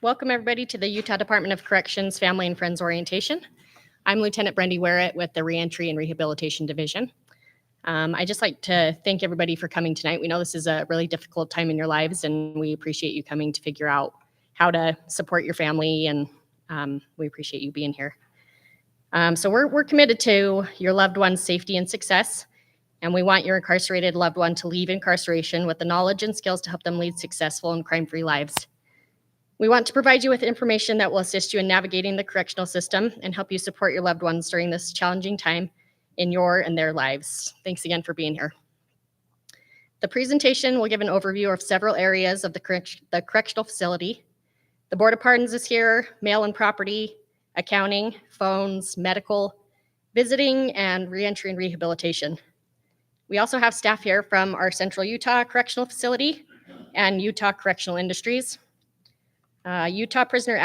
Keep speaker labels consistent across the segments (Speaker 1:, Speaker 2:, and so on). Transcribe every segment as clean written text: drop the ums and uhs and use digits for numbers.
Speaker 1: Welcome everybody to the Utah Department of Corrections Family and Friends Orientation. I'm Lieutenant Brendy Werrett with the Reentry and Rehabilitation Division. I'd just like to thank everybody for coming tonight. We know this is a really difficult time in your lives, and we appreciate you coming to figure out how to support your family, and we appreciate you being here. So we're committed to your loved one's safety and success, and we want your incarcerated loved one to leave incarceration with the knowledge and skills to help them lead successful and crime-free lives. We want to provide you with information that will assist you in navigating the correctional system and help you support your loved ones during this challenging time in your and their lives. Thanks again for being here. The presentation will give an overview of several areas of the correctional facility. The Board of Pardons is here, mail and property, accounting, phones, medical, visiting, and reentry and rehabilitation. We also have staff here from our Central Utah Correctional Facility and Utah Correctional Industries. Utah Prisoner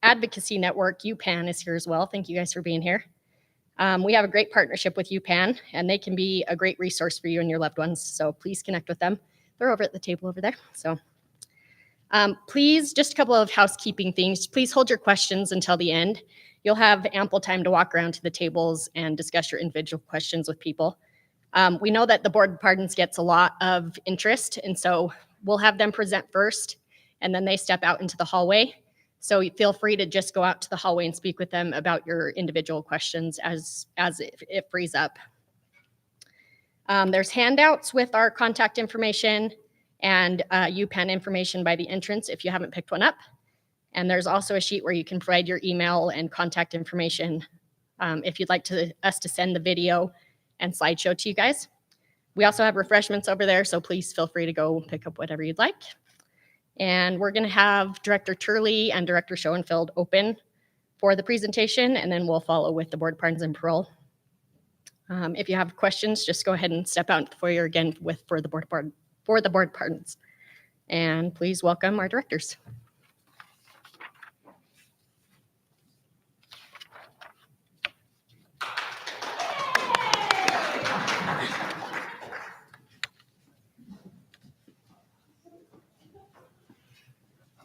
Speaker 1: Advocacy Network, UPAN, is here as well. Thank you guys for being here. We have a great partnership with UPAN, and they can be a great resource for you and your loved ones, so please connect with them. They're over at the table over there. So, please, just a couple of housekeeping things. Please hold your questions until the end. You'll have ample time to walk around to the tables and discuss your individual questions with people. We know that the Board of Pardons gets a lot of interest, and so we'll have them present first, and then they step out into the hallway. So feel free to just go out to the hallway and speak with them about your individual questions as it frees up. There's handouts with our contact information and UPAN information by the entrance if you haven't picked one up. And there's also a sheet where you can provide your email and contact information if you'd like us to send the video and slideshow to you guys. We also have refreshments over there, so please feel free to go pick up whatever you'd like. And we're going to have Director Turley and Director Schoenfeld open for the presentation, and then we'll follow with the Board of Pardons and Parole. If you have questions, just go ahead and step out into the foyer again for the Board of Pardons. And please welcome our directors.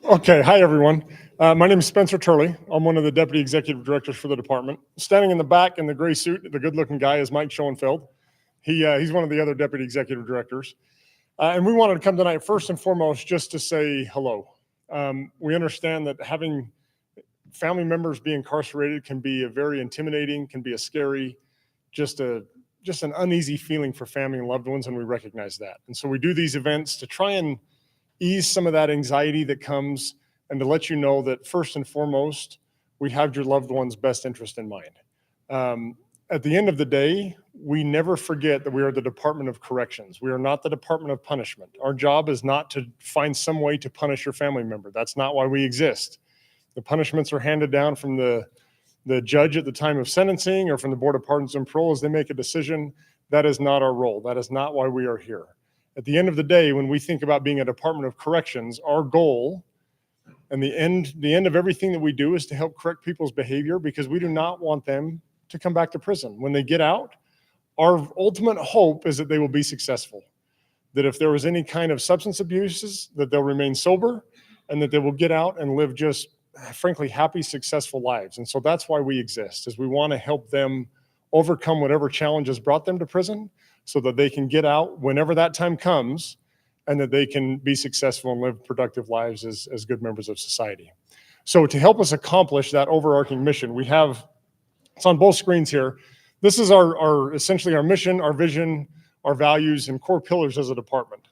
Speaker 2: Okay, hi everyone. My name is Spencer Turley. I'm one of the Deputy Executive Directors for the department. Standing in the back in the gray suit, the good-looking guy, is Mike Schoenfeld. He's one of the other Deputy Executive Directors. And we wanted to come tonight first and foremost just to say hello. We understand that having family members be incarcerated can be a very intimidating, can be a scary, just an uneasy feeling for family and loved ones, and we recognize that. And so we do these events to try and ease some of that anxiety that comes, and to let you know that first and foremost, we have your loved one's best interest in mind. At the end of the day, we never forget that we are the Department of Corrections. We are not the Department of Punishment. Our job is not to find some way to punish your family member. That's not why we exist. The punishments are handed down from the judge at the time of sentencing or from the Board of Pardons and Parole as they make a decision. That is not our role. That is not why we are here. At the end of the day, when we think about being a Department of Corrections, our goal and the end of everything that we do is to help correct people's behavior, because we do not want them to come back to prison. When they get out, our ultimate hope is that they will be successful, that if there was any kind of substance abuses, that they'll remain sober, and that they will get out and live just, frankly, happy, successful lives. And so that's why we exist, is we want to help them overcome whatever challenges brought them to prison, so that they can get out whenever that time comes, and that they can be successful and live productive lives as good members of society. So to help us accomplish that overarching mission, we have, it's on both screens here. This is our essentially our mission, our vision, our values, and core pillars as a department.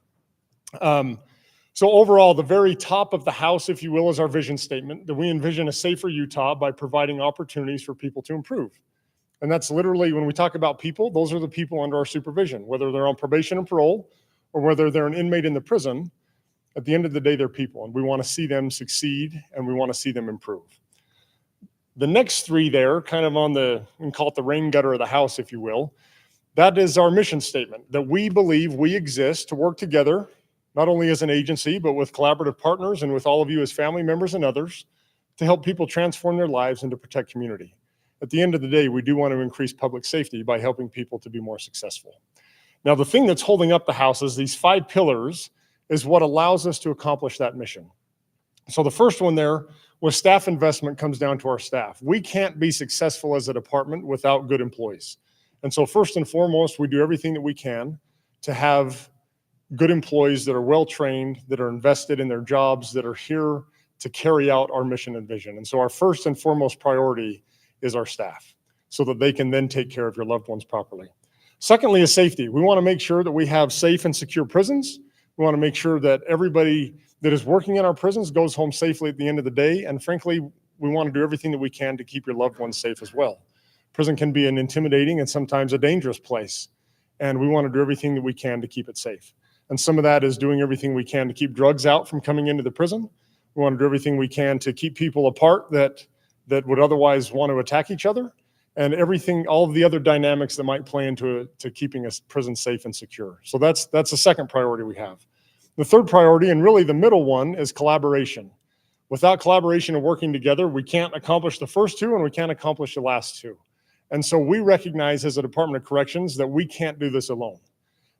Speaker 2: So overall, the very top of the house, if you will, is our vision statement, that we envision a safer Utah by providing opportunities for people to improve. And that's literally, when we talk about people, those are the people under our supervision, whether they're on probation and parole or whether they're an inmate in the prison. At the end of the day, they're people, and we want to see them succeed, and we want to see them improve. The next three there, kind of on the, we can call it the rain gutter of the house, if you will, that is our mission statement, that we believe we exist to work together, not only as an agency, but with collaborative partners and with all of you as family members and others, to help people transform their lives and to protect community. At the end of the day, we do want to increase public safety by helping people to be more successful. Now, the thing that's holding up the house is these 5 pillars is what allows us to accomplish that mission. So the first one there was staff investment comes down to our staff. We can't be successful as a department without good employees. And so first and foremost, we do everything that we can to have good employees that are well-trained, that are invested in their jobs, that are here to carry out our mission and vision. And so our first and foremost priority is our staff, so that they can then take care of your loved ones properly. Secondly is safety. We want to make sure that we have safe and secure prisons. We want to make sure that everybody that is working in our prisons goes home safely at the end of the day. And frankly, we want to do everything that we can to keep your loved ones safe as well. Prison can be an intimidating and sometimes a dangerous place. And we want to do everything that we can to keep it safe. And some of that is doing everything we can to keep drugs out from coming into the prison. We want to do everything we can to keep people apart that would otherwise want to attack each other, and everything, all of the other dynamics that might play into to keeping a prison safe and secure. So that's the second priority we have. The third priority, and really the middle one, is collaboration. Without collaboration and working together, we can't accomplish the first two and we can't accomplish the last two. And so we recognize as a Department of Corrections that we can't do this alone.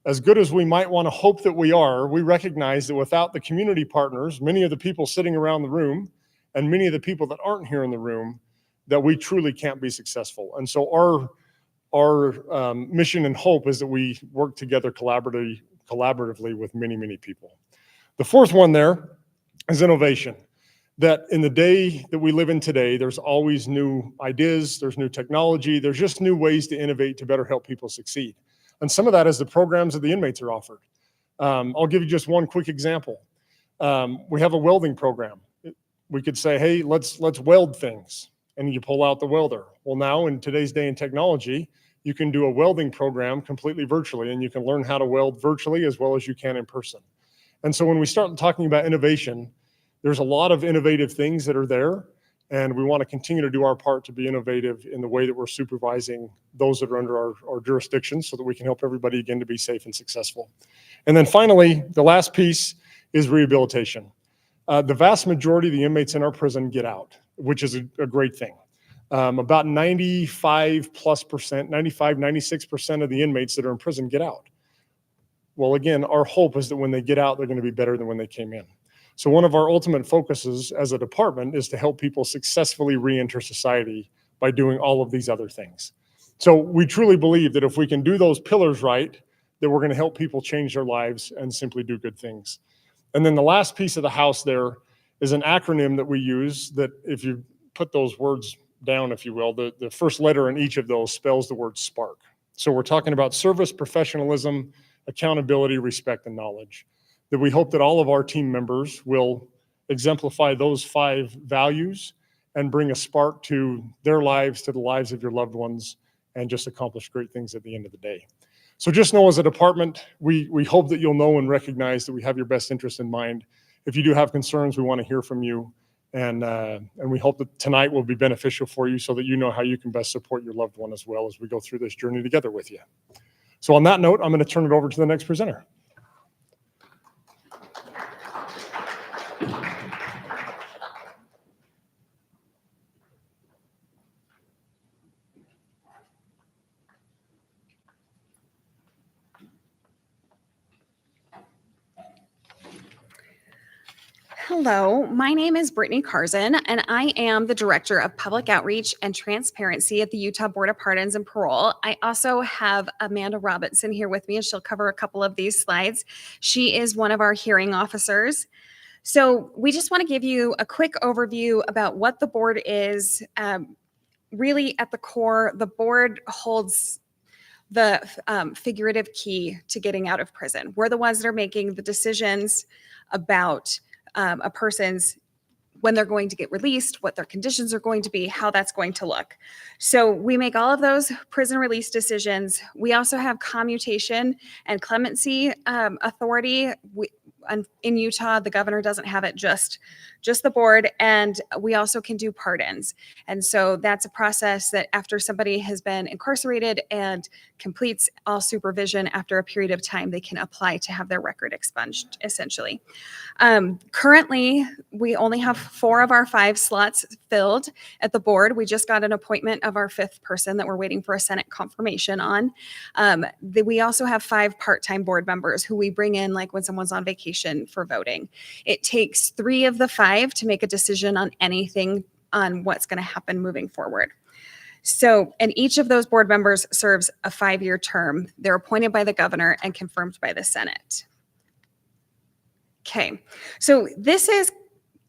Speaker 2: As good as we might want to hope that we are, we recognize that without the community partners, many of the people sitting around the room, and many of the people that aren't here in the room, that we truly can't be successful. And so our mission and hope is that we work together collaboratively with many, many people. The fourth one there is innovation. That in the day that we live in today, there's always new ideas, there's new technology, there's just new ways to innovate to better help people succeed. And some of that is the programs that the inmates are offered. I'll give you just one quick example. We have a welding program. We could say, hey, let's weld things. And you pull out the welder. Well, now in today's day and technology, you can do a welding program completely virtually, and you can learn how to weld virtually as well as you can in person. And so when we start talking about innovation, there's a lot of innovative things that are there, and we want to continue to do our part to be innovative in the way that we're supervising those that are under our jurisdiction, so that we can help everybody again to be safe and successful. And then finally, the last piece is rehabilitation. The vast majority of the inmates in our prison get out, which is a great thing. About 95+%, 96% of the inmates that are in prison get out. Well, again, our hope is that when they get out, they're going to be better than when they came in. So one of our ultimate focuses as a department is to help people successfully re-enter society by doing all of these other things. So we truly believe that if we can do those pillars right, that we're going to help people change their lives and simply do good things. And then the last piece of the house there is an acronym that we use that, if you put those words down, if you will, the first letter in each of those spells the word SPARK. So we're talking about service, professionalism, accountability, respect, and knowledge. That we hope that all of our team members will exemplify those 5 values and bring a spark to their lives, to the lives of your loved ones, and just accomplish great things at the end of the day. So just know, as a department, we hope that you'll know and recognize that we have your best interest in mind. If you do have concerns, we want to hear from you. And we hope that tonight will be beneficial for you, so that you know how you can best support your loved one as well as we go through this journey together with you. So on that note, I'm going to turn it over to the next presenter.
Speaker 3: Hello, my name is Brittany Carson, and I am the Director of Public Outreach and Transparency at the Utah Board of Pardons and Parole. I also have Amanda Robinson here with me, and she'll cover a couple of these slides. She is one of our hearing officers. So we just want to give you a quick overview about what the board is. Really, at the core, the board holds the figurative key to getting out of prison. We're the ones that are making the decisions about a person's, when they're going to get released, what their conditions are going to be, how that's going to look. So we make all of those prison release decisions. We also have commutation and clemency authority. In Utah, the governor doesn't have it, just the board, and we also can do pardons. And so that's a process that, after somebody has been incarcerated and completes all supervision after a period of time, they can apply to have their record expunged, essentially. Currently, we only have 4 of our 5 slots filled at the board. We just got an appointment of our 5th person that we're waiting for a Senate confirmation on. We also have 5 part-time board members who we bring in, like when someone's on vacation information for voting. It takes 3 of the 5 to make a decision on anything on what's going to happen moving forward. So, and each of those board members serves a 5-year term. They're appointed by the governor and confirmed by the Senate. Okay, so this is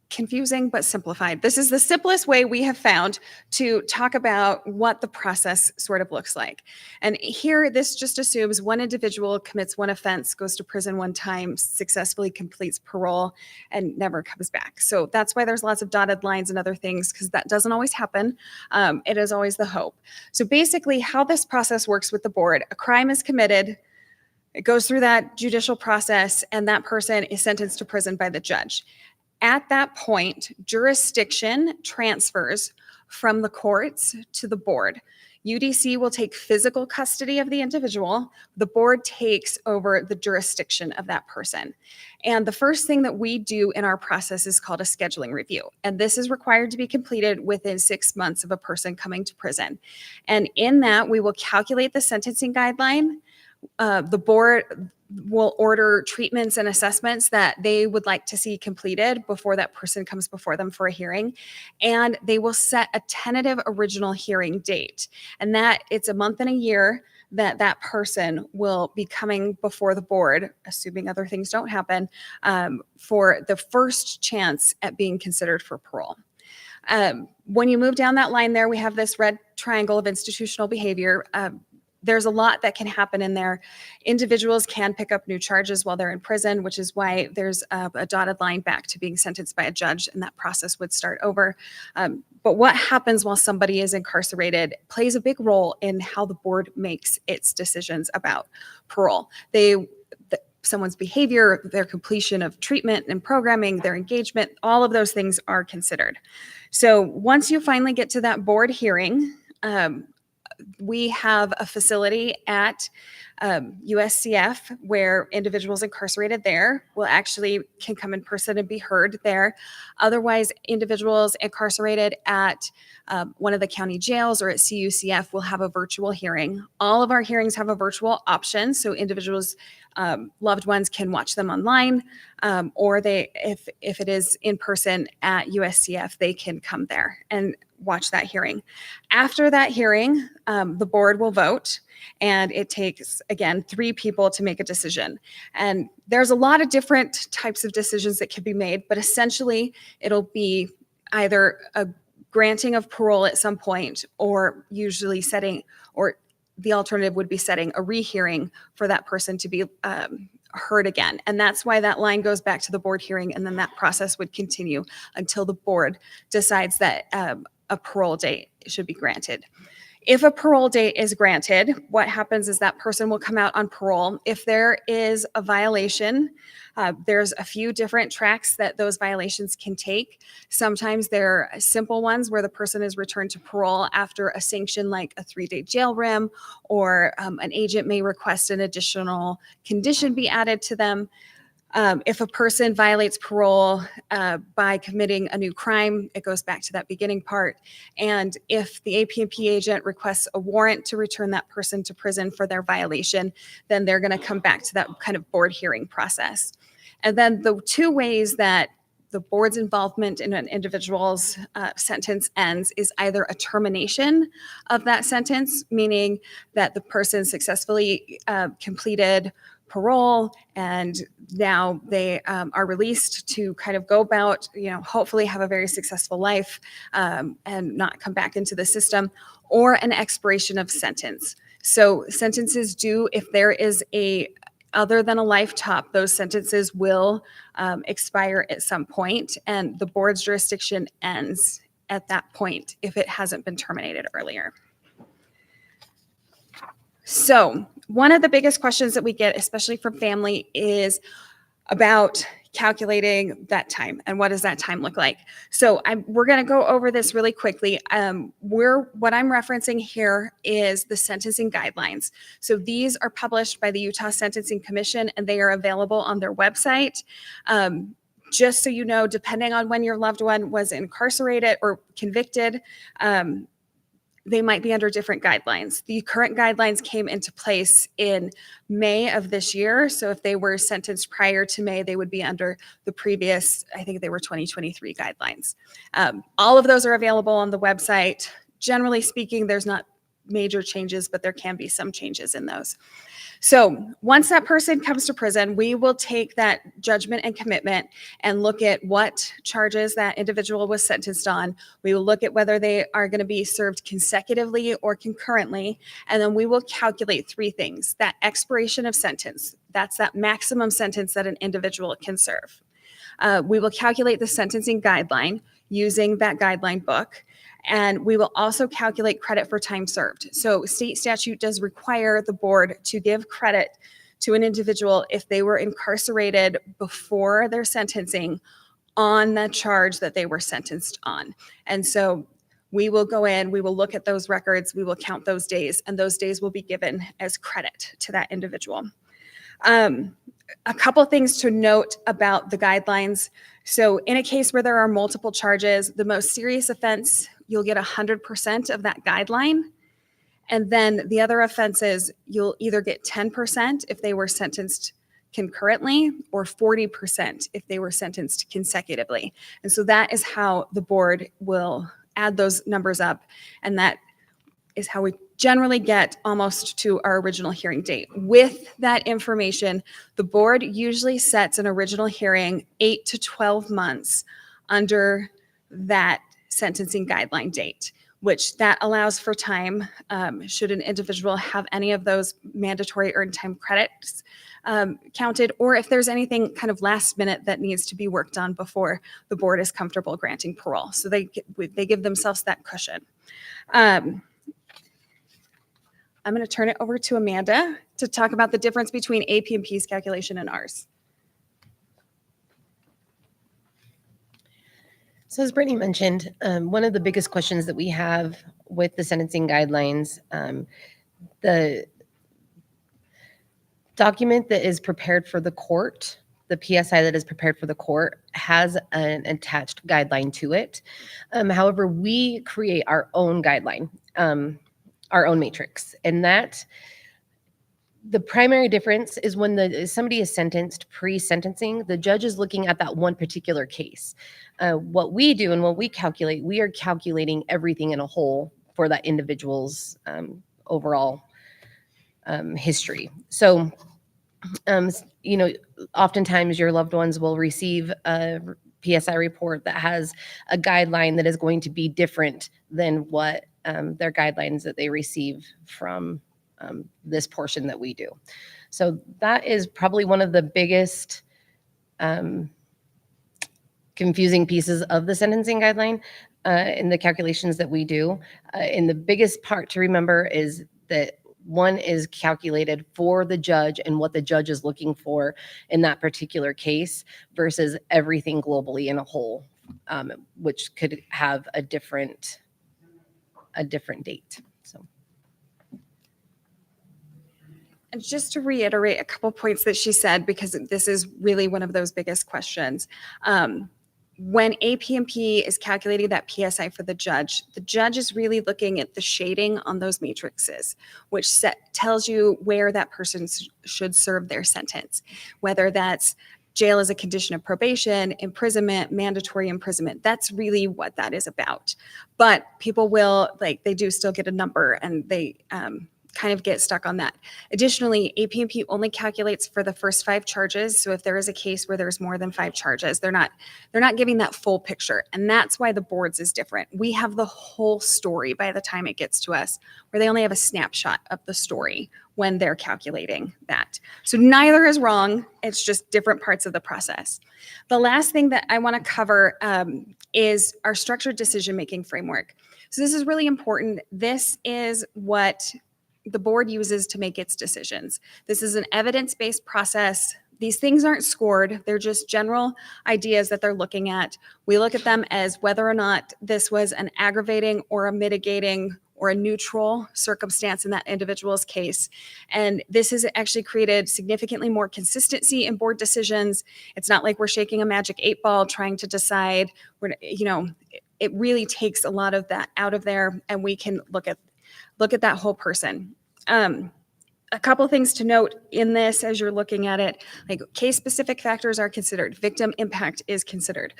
Speaker 3: confusing but simplified. This is the simplest way we have found to talk about what the process sort of looks like. And here, this just assumes one individual commits one offense, goes to prison one time, successfully completes parole, and never comes back. So that's why there's lots of dotted lines and other things, because that doesn't always happen. It is always the hope. So basically, how this process works with the board, a crime is committed, it goes through that judicial process, and that person is sentenced to prison by the judge. At that point, jurisdiction transfers from the courts to the board. UDC will take physical custody of the individual. The board takes over the jurisdiction of that person. And the first thing that we do in our process is called a scheduling review. And this is required to be completed within 6 months of a person coming to prison. And in that, we will calculate the sentencing guideline. The board will order treatments and assessments that they would like to see completed before that person comes before them for a hearing. And they will set a tentative original hearing date. And that it's a month and a year that that person will be coming before the board, assuming other things don't happen, for the first chance at being considered for parole. When you move down that line there, we have this red triangle of institutional behavior. There's a lot that can happen in there. Individuals can pick up new charges while they're in prison, which is why there's a dotted line back to being sentenced by a judge, and that process would start over. But what happens while somebody is incarcerated plays a big role in how the board makes its decisions about parole. Someone's behavior, their completion of treatment and programming, their engagement, all of those things are considered. So once you finally get to that board hearing, we have a facility at USCF where individuals incarcerated there can come in person and be heard there. Otherwise, individuals incarcerated at one of the county jails or at CUCF will have a virtual hearing. All of our hearings have a virtual option, so individuals, loved ones can watch them online, or if it is in person at USCF, they can come there and watch that hearing. After that hearing, the board will vote, and it takes, again, 3 people to make a decision. And there's a lot of different types of decisions that can be made, but essentially it'll be either a granting of parole at some point, or usually the alternative would be setting a rehearing for that person to be heard again. And that's why that line goes back to the board hearing, and then that process would continue until the board decides that a parole date should be granted. If a parole date is granted, what happens is that person will come out on parole. If there is a violation, there's a few different tracks that those violations can take. Sometimes they're simple ones where the person is returned to parole after a sanction like a 3-day jail rim, or an agent may request an additional condition be added to them. If a person violates parole by committing a new crime, it goes back to that beginning part. And if the AP&P agent requests a warrant to return that person to prison for their violation, then they're going to come back to that kind of board hearing process. And then the 2 ways that the board's involvement in an individual's sentence ends is either a termination of that sentence, meaning that the person successfully completed parole and now they are released to kind of go about, hopefully have a very successful life and not come back into the system, or an expiration of sentence. So sentences if there is other than a life top, those sentences will expire at some point, and the board's jurisdiction ends at that point if it hasn't been terminated earlier. So one of the biggest questions that we get, especially from family, is about calculating that time and what does that time look like. So we're going to go over this really quickly. What I'm referencing here is the sentencing guidelines. So these are published by the Utah Sentencing Commission, and they are available on their website. Just so you know, depending on when your loved one was incarcerated or convicted, they might be under different guidelines. The current guidelines came into place in May of this year. So if they were sentenced prior to May, they would be under the previous, I think they were 2023 guidelines. All of those are available on the website. Generally speaking, there's not major changes, but there can be some changes in those. So once that person comes to prison, we will take that judgment and commitment and look at what charges that individual was sentenced on. We will look at whether they are going to be served consecutively or concurrently. And then we will calculate three things: that expiration of sentence, that's that maximum sentence that an individual can serve. We will calculate the sentencing guideline using that guideline book. And we will also calculate credit for time served. So state statute does require the board to give credit to an individual if they were incarcerated before their sentencing on the charge that they were sentenced on. And so we will go in, we will look at those records, we will count those days, and those days will be given as credit to that individual. A couple things to note about the guidelines. So in a case where there are multiple charges, the most serious offense, you'll get 100% of that guideline. And then the other offenses, you'll either get 10% if they were sentenced concurrently or 40% if they were sentenced consecutively. And so that is how the board will add those numbers up. And that is how we generally get almost to our original hearing date. With that information, the board usually sets an original hearing 8 to 12 months under that sentencing guideline date, which that allows for time should an individual have any of those mandatory earned time credits counted, or if there's anything kind of last minute that needs to be worked on before the board is comfortable granting parole. So they give themselves that cushion. I'm going to turn it over to Amanda to talk about the difference between AP&P's calculation and ours.
Speaker 4: So as Brittany mentioned, one of the biggest questions that we have with the sentencing guidelines, the document that is prepared for the court, the PSI that is prepared for the court, has an attached guideline to it. However, we create our own guideline, our own matrix, and that the primary difference is when somebody is sentenced pre-sentencing, the judge is looking at that one particular case. What we do and what we calculate, we are calculating everything in a whole for that individual's overall history. So, oftentimes your loved ones will receive a PSI report that has a guideline that is going to be different than what their guidelines that they receive from this portion that we do. So that is probably one of the biggest confusing pieces of the sentencing guideline in the calculations that we do. And the biggest part to remember is that one is calculated for the judge and what the judge is looking for in that particular case versus everything globally in a whole, which could have a different date. So.
Speaker 3: And just to reiterate a couple points that she said, because this is really one of those biggest questions. When AP&P is calculating that PSI for the judge is really looking at the shading on those matrices, which tells you where that person should serve their sentence, whether that's jail as a condition of probation, imprisonment, mandatory imprisonment. That's really what that is about. But people they do still get a number, and they kind of get stuck on that. Additionally, AP&P only calculates for the first 5 charges. So if there is a case where there's more than 5 charges, they're not giving that full picture. And that's why the boards is different. We have the whole story by the time it gets to us, where they only have a snapshot of the story when they're calculating that. So neither is wrong. It's just different parts of the process. The last thing that I want to cover is our structured decision-making framework. So this is really important. This is what the board uses to make its decisions. This is an evidence-based process. These things aren't scored. They're just general ideas that they're looking at. We look at them as whether or not this was an aggravating or a mitigating or a neutral circumstance in that individual's case. And this has actually created significantly more consistency in board decisions. It's not like we're shaking a magic 8 ball trying to decide, it really takes a lot of that out of there, and we can look at that whole person. A couple things to note in this as you're looking at it, like case-specific factors are considered, victim impact is considered.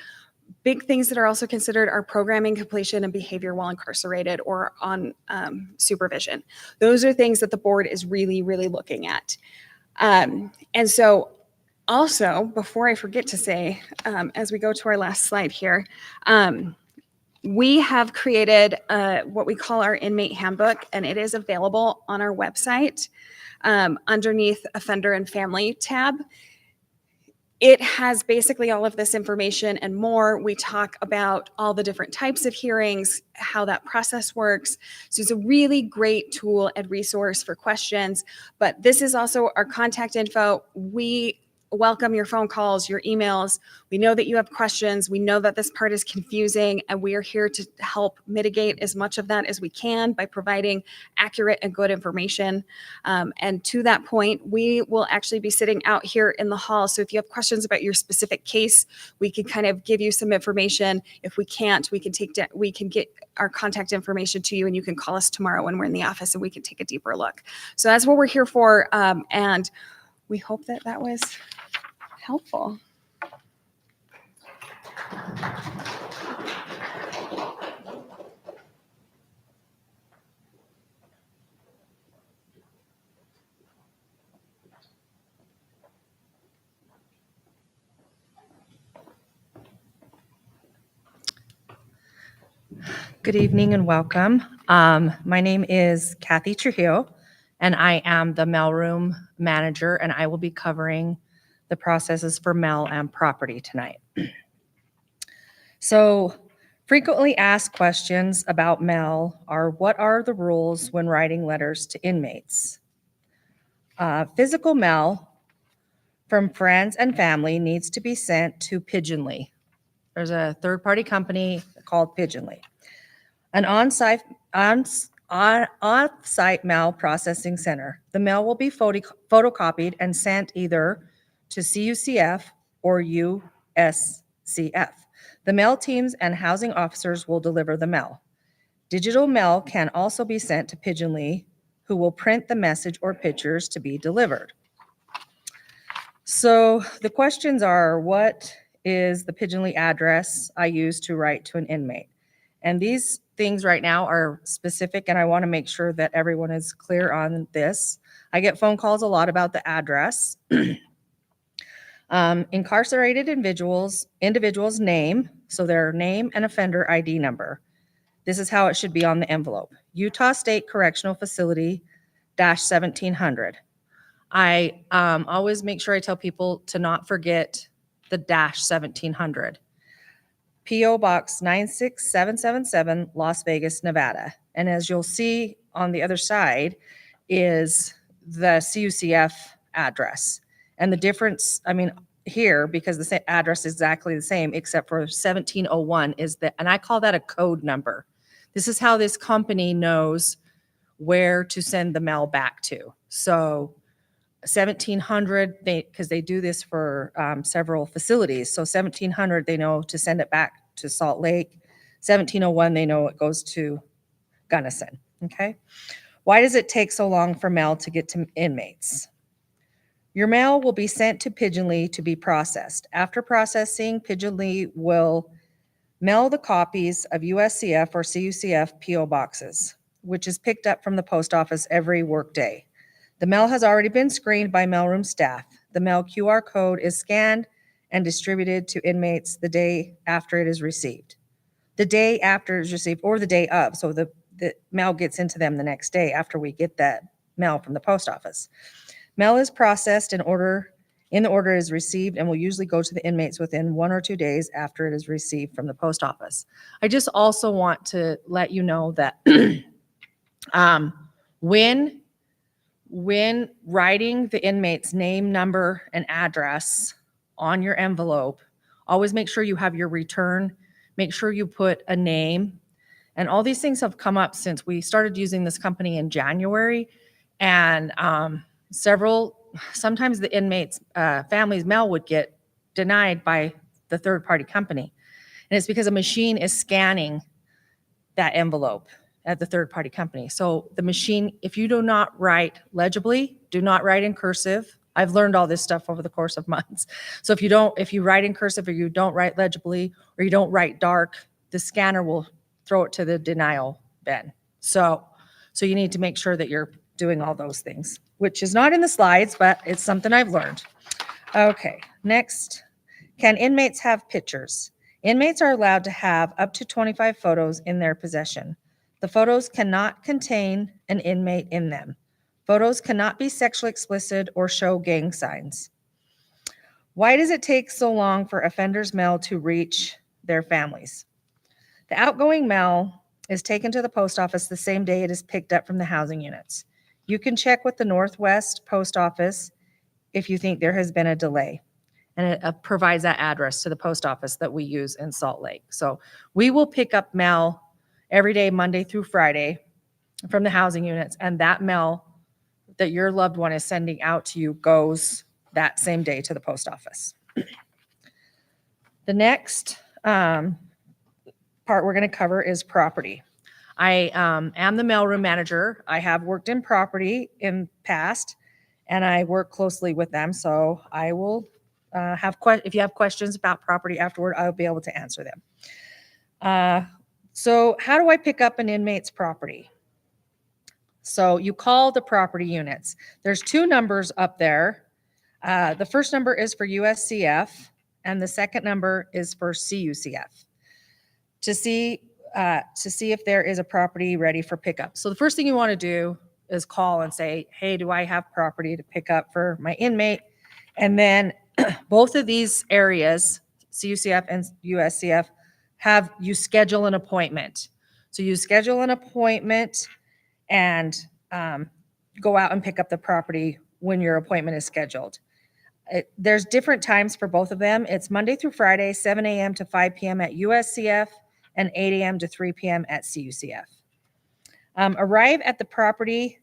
Speaker 3: Big things that are also considered are programming completion and behavior while incarcerated or on supervision. Those are things that the board is really, really looking at. And so also, before I forget to say, as we go to our last slide here, we have created what we call our inmate handbook, and it is available on our website underneath Offender and Family tab. It has basically all of this information and more. We talk about all the different types of hearings, how that process works. So it's a really great tool and resource for questions. But this is also our contact info. We welcome your phone calls, your emails. We know that you have questions. We know that this part is confusing, and we are here to help mitigate as much of that as we can by providing accurate and good information. And to that point, we will actually be sitting out here in the hall. So if you have questions about your specific case, we can kind of give you some information. If we can't, we can get our contact information to you, and you can call us tomorrow when we're in the office and we can take a deeper look. So that's what we're here for. And we hope that that was helpful.
Speaker 5: Good evening and welcome. My name is Kathy Trujillo, and I am the mailroom manager, and I will be covering the processes for mail and property tonight. So, frequently asked questions about mail are, what are the rules when writing letters to inmates? Physical mail from friends and family needs to be sent to Pigeonly. There's a third-party company called Pigeonly. An on-site mail processing center. The mail will be photocopied and sent either to CUCF or USCF. The mail teams and housing officers will deliver the mail. Digital mail can also be sent to Pigeonly, who will print the message or pictures to be delivered. So the questions are, what is the Pigeonly address I use to write to an inmate? And these things right now are specific, and I want to make sure that everyone is clear on this. I get phone calls a lot about the address. Incarcerated individuals' name, so their name and offender ID number. This is how it should be on the envelope. Utah State Correctional Facility -1700. I always make sure I tell people to not forget the -1700. P.O. Box 96777, Las Vegas, Nevada. And as you'll see on the other side is the CUCF address. And the difference, I mean, here, because the address is exactly the same, except for 1701 is that, and I call that a code number. This is how this company knows where to send the mail back to. So 1700, because they do this for several facilities. So 1700, they know to send it back to Salt Lake. 1701, they know it goes to Gunnison. Okay. Why does it take so long for mail to get to inmates? Your mail will be sent to Pigeonly to be processed. After processing, Pigeonly will mail the copies of USCF or CUCF PO boxes, which is picked up from the post office every workday. The mail has already been screened by mailroom staff. The mail QR code is scanned and distributed to inmates the day after it is received. The day after it is received, or the day of, so the mail gets into them the next day after we get that mail from the post office. Mail is processed in the order it is received and will usually go to the inmates within 1 or 2 days after it is received from the post office. I just also want to let you know that when writing the inmate's name, number, and address on your envelope, always make sure you have your return. Make sure you put a name. And all these things have come up since we started using this company in January. And sometimes the inmates' families' mail would get denied by the third-party company. And it's because a machine is scanning that envelope at the third-party company. So the machine, if you do not write legibly, do not write in cursive. I've learned all this stuff over the course of months. So if you write in cursive or you don't write legibly or you don't write dark, the scanner will throw it to the denial bin. So you need to make sure that you're doing all those things, which is not in the slides, but it's something I've learned. Okay, next. Can inmates have pictures? Inmates are allowed to have up to 25 photos in their possession. The photos cannot contain an inmate in them. Photos cannot be sexually explicit or show gang signs. Why does it take so long for offenders' mail to reach their families? The outgoing mail is taken to the post office the same day it is picked up from the housing units. You can check with the Northwest Post Office if you think there has been a delay. And it provides that address to the post office that we use in Salt Lake. So we will pick up mail every day, Monday through Friday, from the housing units, and that mail that your loved one is sending out to you goes that same day to the post office. The next part we're going to cover is property. I am the mailroom manager. I have worked in property in past, and I work closely with them. So I will if you have questions about property afterward, I'll be able to answer them. So how do I pick up an inmate's property? So you call the property units. There's 2 numbers up there. The first number is for USCF, and the second number is for CUCF to see if there is a property ready for pickup. So the first thing you want to do is call and say, hey, do I have property to pick up for my inmate? And then both of these areas, CUCF and USCF, have you schedule an appointment. So you schedule an appointment and go out and pick up the property when your appointment is scheduled. There's different times for both of them. It's Monday through Friday, 7 a.m. to 5 p.m. at USCF and 8 a.m. to 3 p.m. at CUCF. Arrive at the property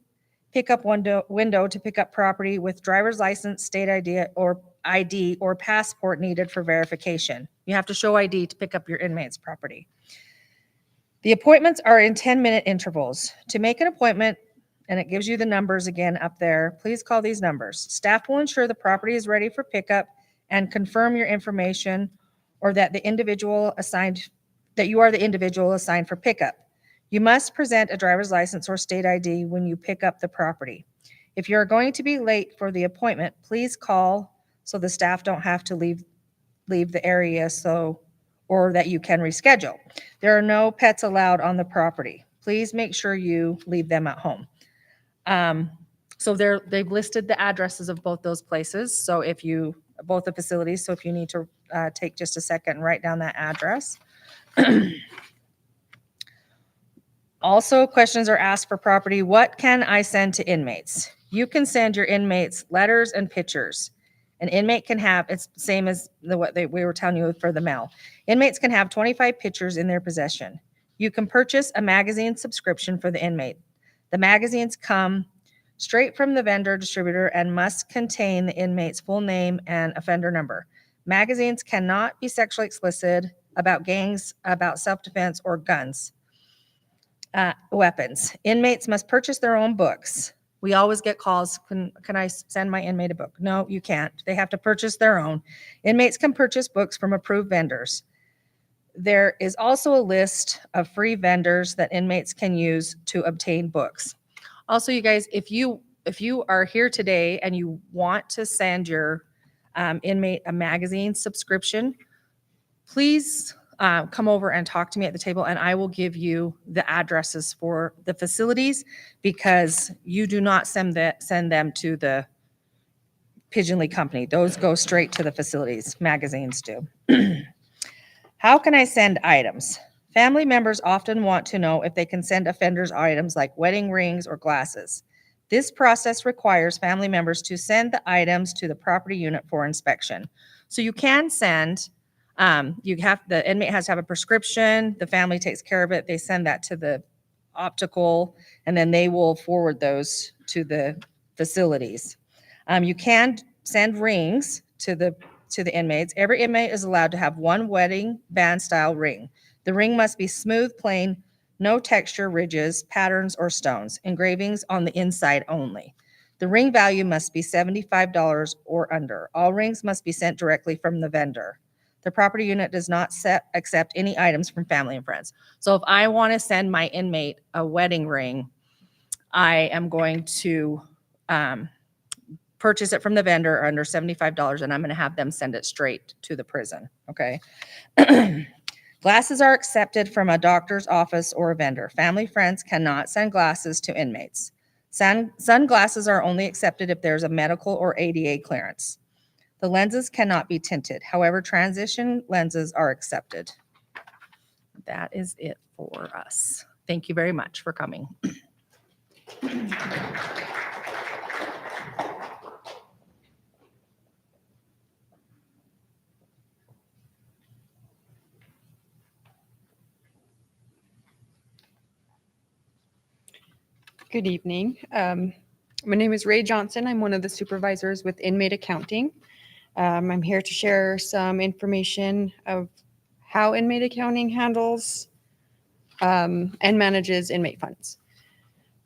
Speaker 5: pickup window to pick up property with driver's license, state ID or passport needed for verification. You have to show ID to pick up your inmate's property. The appointments are in 10-minute intervals. To make an appointment, and it gives you the numbers again up there, please call these numbers. Staff will ensure the property is ready for pickup and confirm your information or that you are the individual assigned for pickup. You must present a driver's license or state ID when you pick up the property. If you're going to be late for the appointment, please call so the staff don't have to leave the area or that you can reschedule. There are no pets allowed on the property. Please make sure you leave them at home. So they've listed the addresses of both those places. So both the facilities. So if you need to take just a second and write down that address. Also, questions are asked for property. What can I send to inmates? You can send your inmates letters and pictures. An inmate can have, it's the same as we were telling you for the mail. Inmates can have 25 pictures in their possession. You can purchase a magazine subscription for the inmate. The magazines come straight from the vendor distributor and must contain the inmate's full name and offender number. Magazines cannot be sexually explicit, about gangs, about self-defense, or guns. Weapons. Inmates must purchase their own books. We always get calls, can I send my inmate a book? No, you can't. They have to purchase their own. Inmates can purchase books from approved vendors. There is also a list of free vendors that inmates can use to obtain books. Also, you guys, if you are here today and you want to send your inmate a magazine subscription, please come over and talk to me at the table, and I will give you the addresses for the facilities, because you do not send them to the Pigeon League Company. Those go straight to the facilities. Magazines do. How can I send items? Family members often want to know if they can send offenders items like wedding rings or glasses. This process requires family members to send the items to the property unit for inspection. So you can send, the inmate has to have a prescription, the family takes care of it, they send that to the optical, and then they will forward those to the facilities. You can send rings to the to the inmates. Every inmate is allowed to have one wedding band style ring. The ring must be smooth, plain, no texture, ridges, patterns, or stones. Engravings on the inside only. The ring value must be $75 or under. All rings must be sent directly from the vendor. The property unit does not accept any items from family and friends. So if I want to send my inmate a wedding ring, I am going to purchase it from the vendor under $75, and I'm going to have them send it straight to the prison. Okay. Glasses are accepted from a doctor's office or a vendor. Family friends cannot send glasses to inmates. Sunglasses are only accepted if there's a medical or ADA clearance. The lenses cannot be tinted. However, transition lenses are accepted. That is it for us. Thank you very much for coming.
Speaker 6: Good evening. My name is Ray Johnson. I'm one of the supervisors with Inmate Accounting. I'm here to share some information of how Inmate Accounting handles and manages inmate funds.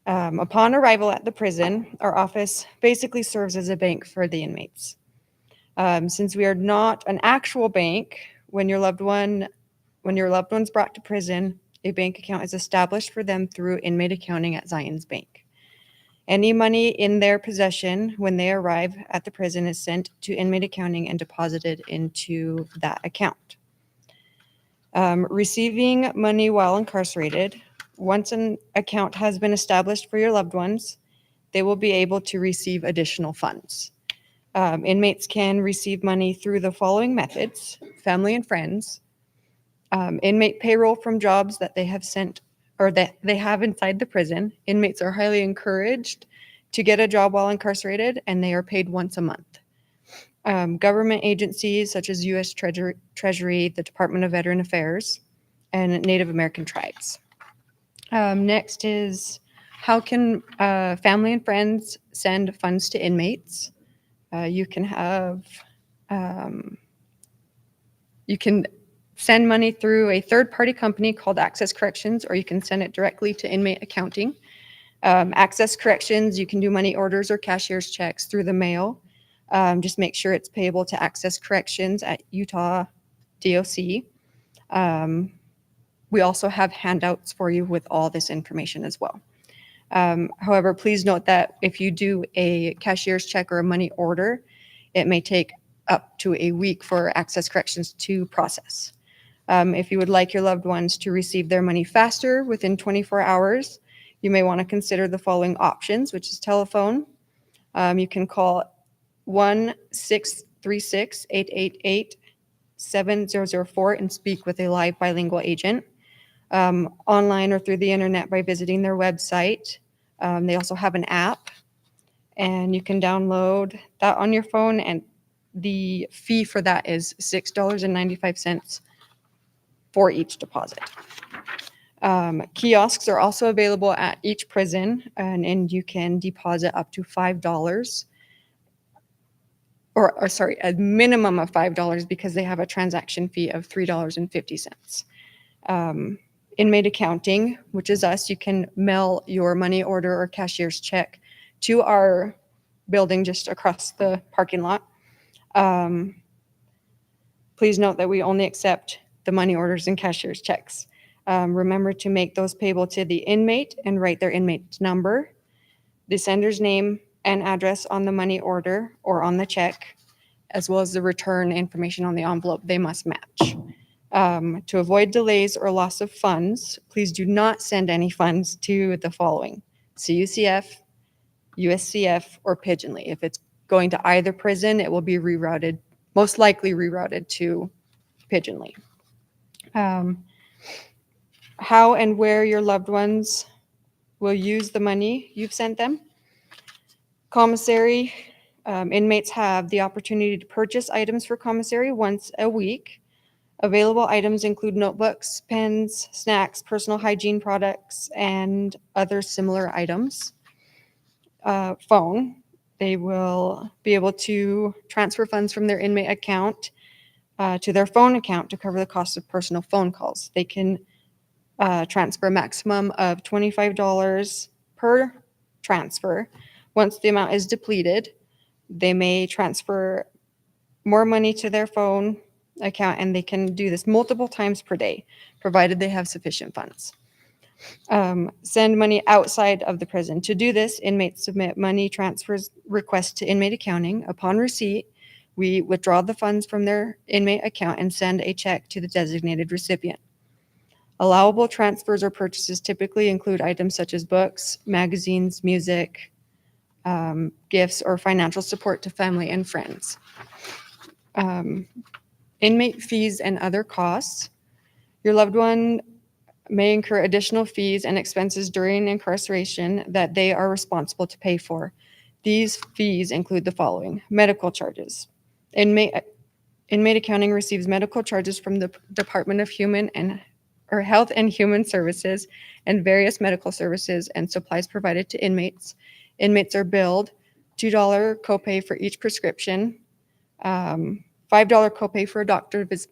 Speaker 6: Upon arrival at the prison, our office basically serves as a bank for the inmates. Since we are not an actual bank, when your loved one's brought to prison, a bank account is established for them through Inmate Accounting at Zion's Bank. Any money in their possession when they arrive at the prison is sent to Inmate Accounting and deposited into that account. Receiving money while incarcerated, once an account has been established for your loved ones, they will be able to receive additional funds. Inmates can receive money through the following methods: family and friends, inmate payroll from jobs that they have sent or that they have inside the prison. Inmates are highly encouraged to get a job while incarcerated, and they are paid once a month. Government agencies such as U.S. Treasury, the Department of Veteran Affairs, and Native American tribes. Next is, how can family and friends send funds to inmates? You can send money through a third-party company called Access Corrections, or you can send it directly to Inmate Accounting. Access Corrections, you can do money orders or cashier's checks through the mail. Just make sure it's payable to Access Corrections at Utah DOC. We also have handouts for you with all this information as well. However, please note that if you do a cashier's check or a money order, it may take up to a week for Access Corrections to process. If you would like your loved ones to receive their money faster within 24 hours, you may want to consider the following options, which is telephone. You can call 1-636-888-7004 and speak with a live bilingual agent. Online or through the internet by visiting their website. They also have an app, and you can download that on your phone, and the fee for that is $6.95 for each deposit. Kiosks are also available at each prison, and you can deposit up to $5, or sorry, a minimum of $5, because they have a transaction fee of $3.50. Inmate Accounting, which is us, you can mail your money order or cashier's check to our building just across the parking lot. Please note that we only accept the money orders and cashier's checks. Remember to make those payable to the inmate and write their inmate number, the sender's name and address on the money order or on the check, as well as the return information on the envelope. They must match. To avoid delays or loss of funds, please do not send any funds to the following: CUCF, USCF, or Pigeonly. If it's going to either prison, it will be rerouted, most likely rerouted to Pigeonly. How and where your loved ones will use the money you've sent them. Commissary, inmates have the opportunity to purchase items for commissary once a week. Available items include notebooks, pens, snacks, personal hygiene products, and other similar items. Phone. They will be able to transfer funds from their inmate account to their phone account to cover the cost of personal phone calls. They can transfer a maximum of $25 per transfer. Once the amount is depleted, they may transfer more money to their phone account, and they can do this multiple times per day, provided they have sufficient funds. Send money outside of the prison. To do this, inmates submit money transfers requests to inmate accounting. Upon receipt, we withdraw the funds from their inmate account and send a check to the designated recipient. Allowable transfers or purchases typically include items such as books, magazines, music, gifts, or financial support to family and friends. Inmate fees and other costs. Your loved one may incur additional fees and expenses during incarceration that they are responsible to pay for. These fees include the following: medical charges. Inmate accounting receives medical charges from the Department of Health and Human Services and various medical services and supplies provided to inmates. Inmates are billed $2 copay for each prescription, $5 copay for a doctor's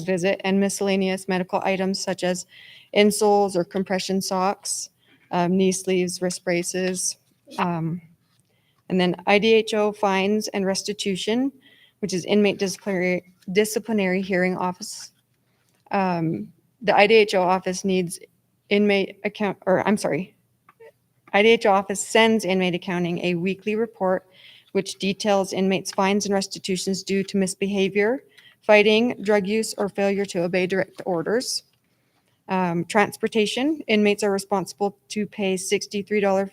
Speaker 6: visit, and miscellaneous medical items such as insoles or compression socks, knee sleeves, wrist braces, and then IDHO fines and restitution, which is Inmate Disciplinary Hearing Office. The IDHO office needs IDHO office sends inmate accounting a weekly report which details inmates' fines and restitutions due to misbehavior, fighting, drug use, or failure to obey direct orders. Transportation. Inmates are responsible to pay $63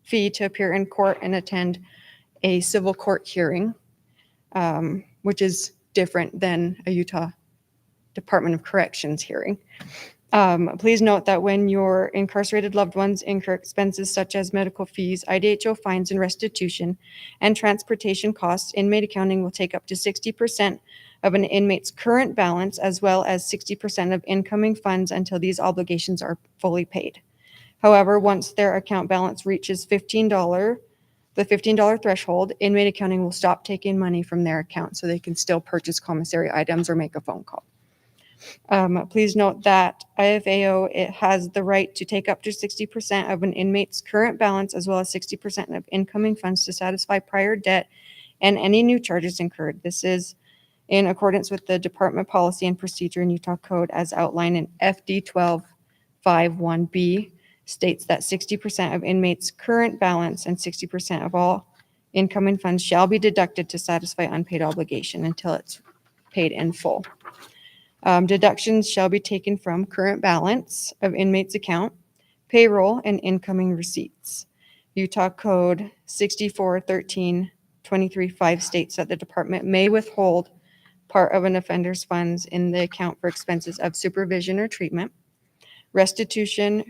Speaker 6: fee to appear in court and attend a civil court hearing, which is different than a Utah Department of Corrections hearing. Please note that when your incarcerated loved ones incur expenses such as medical fees, IDHO fines and restitution, and transportation costs, inmate accounting will take up to 60% of an inmate's current balance as well as 60% of incoming funds until these obligations are fully paid. However, once their account balance reaches the $15 threshold, inmate accounting will stop taking money from their account so they can still purchase commissary items or make a phone call. Please note that IFAO, it has the right to take up to 60% of an inmate's current balance as well as 60% of incoming funds to satisfy prior debt and any new charges incurred. This is in accordance with the department policy and procedure in Utah Code as outlined in FD 1251B, states that 60% of inmates' current balance and 60% of all incoming funds shall be deducted to satisfy unpaid obligation until it's paid in full. Deductions shall be taken from current balance of inmate's account, payroll, and incoming receipts. Utah Code 6413-23-5 states that the department may withhold part of an offender's funds in the account for expenses of supervision or treatment, restitution,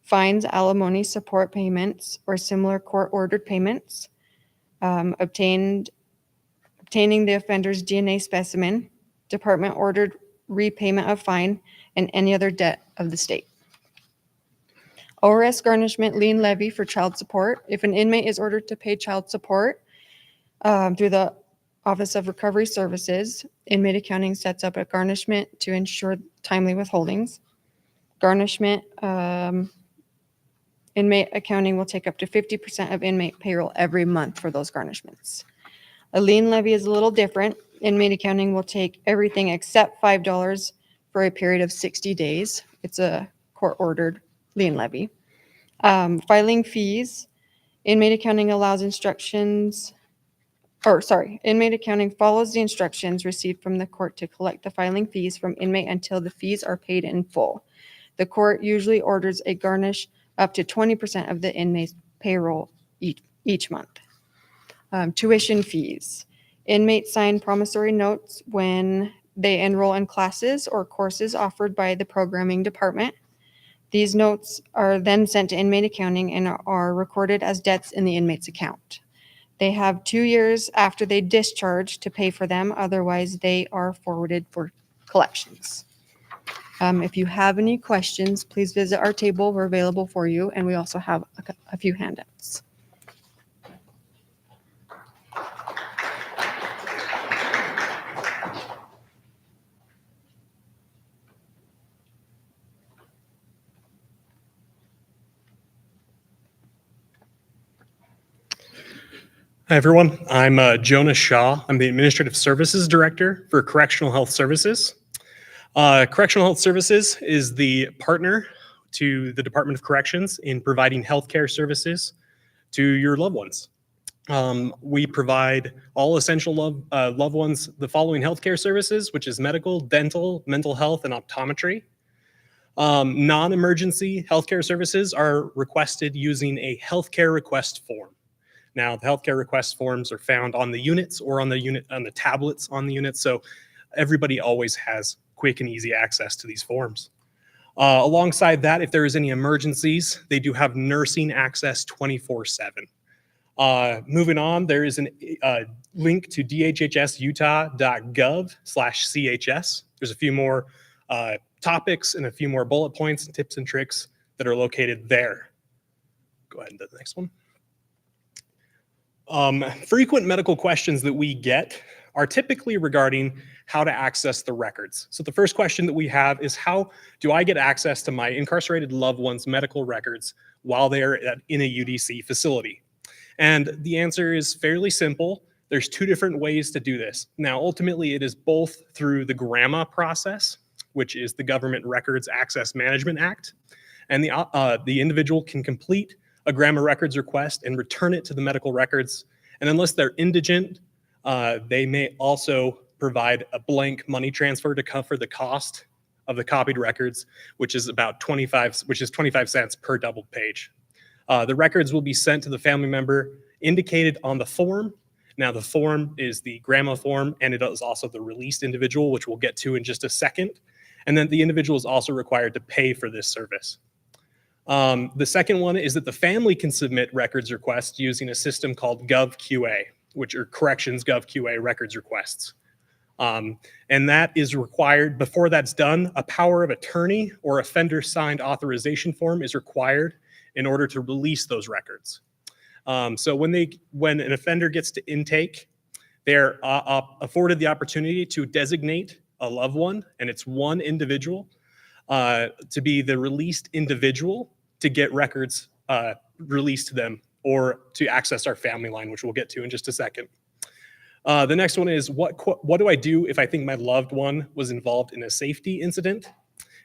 Speaker 6: fines, alimony, support payments, or similar court-ordered payments, obtaining the offender's DNA specimen, department-ordered repayment of fine, and any other debt of the state. ORS garnishment lien levy for child support. If an inmate is ordered to pay child support through the Office of Recovery Services, inmate accounting sets up a garnishment to ensure timely withholdings. Garnishment, inmate accounting will take up to 50% of inmate payroll every month for those garnishments. A lien levy is a little different. Inmate accounting will take everything except $5 for a period of 60 days. It's a court-ordered lien levy. Filing fees. Inmate accounting inmate accounting follows the instructions received from the court to collect the filing fees from inmate until the fees are paid in full. The court usually orders a garnish up to 20% of the inmate's payroll each month. Tuition fees. Inmates sign promissory notes when they enroll in classes or courses offered by the programming department. These notes are then sent to inmate accounting and are recorded as debts in the inmate's account. They have 2 years after they discharge to pay for them. Otherwise, they are forwarded for collections. If you have any questions, please visit our table. We're available for you, and we also have a few handouts.
Speaker 7: Hi, everyone. I'm Jonah Shaw. I'm the Administrative Services Director for Correctional Health Services. Correctional Health Services is the partner to the Department of Corrections in providing healthcare services to your loved ones. We provide all essential loved ones the following healthcare services, which is medical, dental, mental health, and optometry. Non-emergency healthcare services are requested using a healthcare request form. Now, the healthcare request forms are found on the units or on the tablets on the units, so everybody always has quick and easy access to these forms. Alongside that, if there is any emergencies, they do have nursing access 24/7. Moving on, there is a link to dhhsutah.gov/chs. There's a few more topics and a few more bullet points and tips and tricks that are located there. Go ahead and do the next one. Frequent medical questions that we get are typically regarding how to access the records. So the first question that we have is, how do I get access to my incarcerated loved one's medical records while they're in a UDC facility? And the answer is fairly simple. There's two different ways to do this. Now, ultimately, it is both through the GRAMA process, which is the Government Records Access Management Act, and the individual can complete a GRAMA records request and return it to the medical records. And unless they're indigent, they may also provide a blank money transfer to cover the cost of the copied records, which is about 25 cents per doubled page. The records will be sent to the family member indicated on the form. Now, the form is the GRAMA form, and it is also the released individual, which we'll get to in just a second. And then the individual is also required to pay for this service. The second one is that the family can submit records requests using a system called GovQA, which are Corrections GovQA records requests. And that is required. Before that's done, a power of attorney or offender signed authorization form is required in order to release those records. So when an offender gets to intake, they're afforded the opportunity to designate a loved one, and it's one individual to be the released individual to get records released to them or to access our family line, which we'll get to in just a second. The next one is, what do I do if I think my loved one was involved in a safety incident?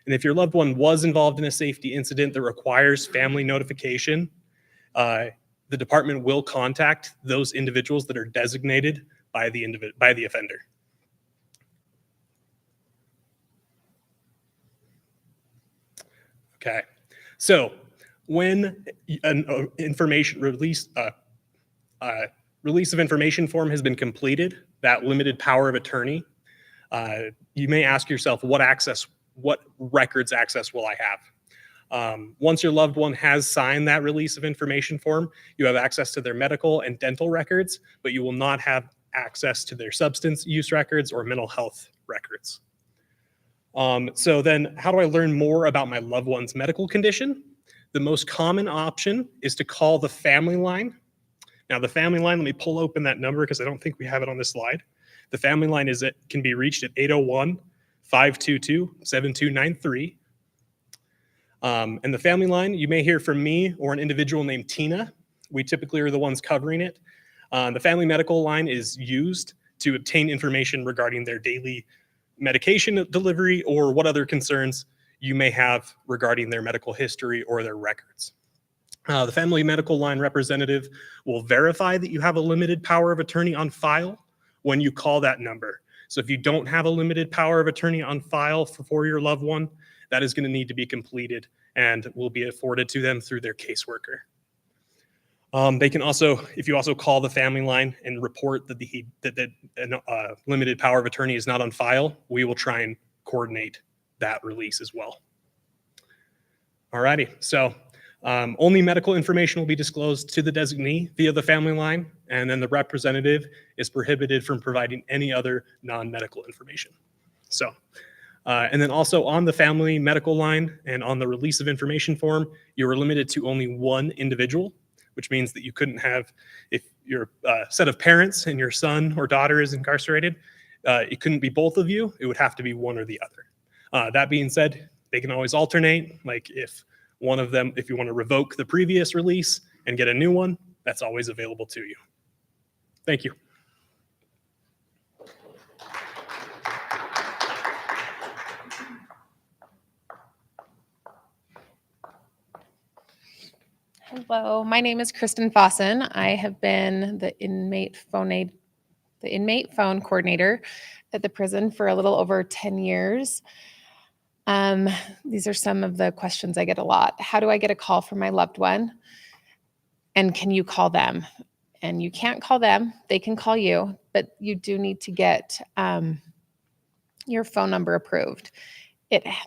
Speaker 7: And if your loved one was involved in a safety incident that requires family notification, the department will contact those individuals that are designated by the offender. Okay, so when an release of information form has been completed, that limited power of attorney, you may ask yourself, what records access will I have? Once your loved one has signed that release of information form, you have access to their medical and dental records, but you will not have access to their substance use records or mental health records. So then, how do I learn more about my loved one's medical condition? The most common option is to call the family line. Now, the family line, let me pull open that number because I don't think we have it on this slide. The family line can be reached at 801-522-7293. And the family line, you may hear from me or an individual named Tina. We typically are the ones covering it. The family medical line is used to obtain information regarding their daily medication delivery or what other concerns you may have regarding their medical history or their records. The family medical line representative will verify that you have a limited power of attorney on file when you call that number. So if you don't have a limited power of attorney on file for your loved one, that is going to need to be completed and will be afforded to them through their caseworker. They can also, if you also call the family line and report that the limited power of attorney is not on file, we will try and coordinate that release as well. Alrighty, so only medical information will be disclosed to the designee via the family line, and then the representative is prohibited from providing any other non-medical information. So, and then also on the family medical line and on the release of information form, you are limited to only one individual, which means that you couldn't have, if your set of parents and your son or daughter is incarcerated, it couldn't be both of you, it would have to be one or the other. That being said, they can always alternate, like if one of them, if you want to revoke the previous release and get a new one, that's always available to you. Thank you.
Speaker 8: Hello, my name is Kristen Fossen. I have been the inmate phone coordinator at the prison for a little over 10 years. These are some of the questions I get a lot. How do I get a call from my loved one? And can you call them? And you can't call them, they can call you, but you do need to get your phone number approved.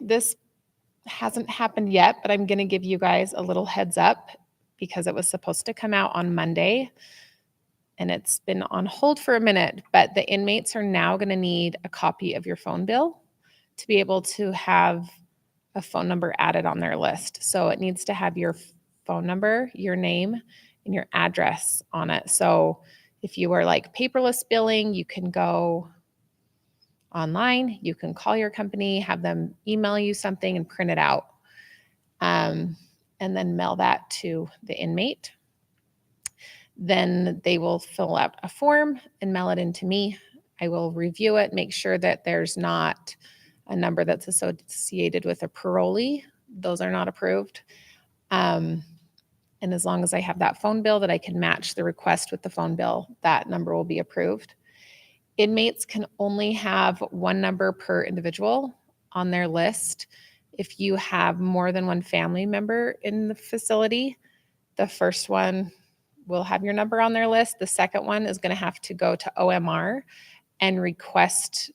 Speaker 8: This hasn't happened yet, but I'm going to give you guys a little heads up because it was supposed to come out on Monday and it's been on hold for a minute, but the inmates are now going to need a copy of your phone bill to be able to have a phone number added on their list. So it needs to have your phone number, your name, and your address on it. So if you are like paperless billing, you can go online, you can call your company, have them email you something and print it out. And then mail that to the inmate. Then they will fill out a form and mail it into me. I will review it, make sure that there's not a number that's associated with a parolee. Those are not approved. And as long as I have that phone bill that I can match the request with the phone bill, that number will be approved. Inmates can only have one number per individual on their list. If you have more than one family member in the facility, the first one will have your number on their list. The second one is going to have to go to OMR and request,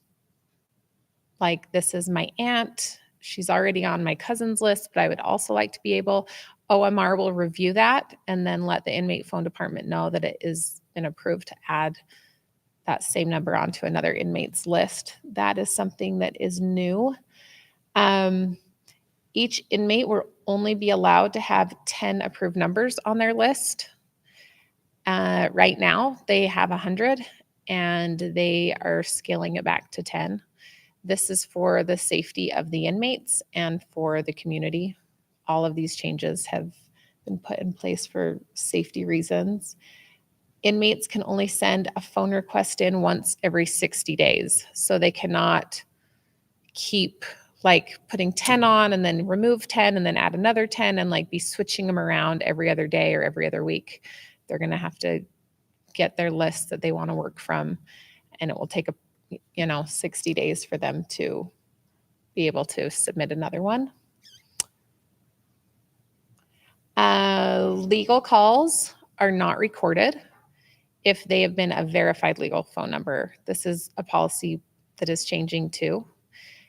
Speaker 8: like, this is my aunt. She's already on my cousin's list, but I would also like to be able, OMR will review that and then let the inmate phone department know that it has been approved to add that same number onto another inmate's list. That is something that is new. Each inmate will only be allowed to have 10 approved numbers on their list. Right now, they have 100, and they are scaling it back to 10. This is for the safety of the inmates and for the community. All of these changes have been put in place for safety reasons. Inmates can only send a phone request in once every 60 days. So they cannot keep like putting 10 on and then remove 10 and then add another 10 and like be switching them around every other day or every other week. They're going to have to get their list that they want to work from, and it will take 60 days for them to be able to submit another one. Legal calls are not recorded if they have been a verified legal phone number. This is a policy that is changing too,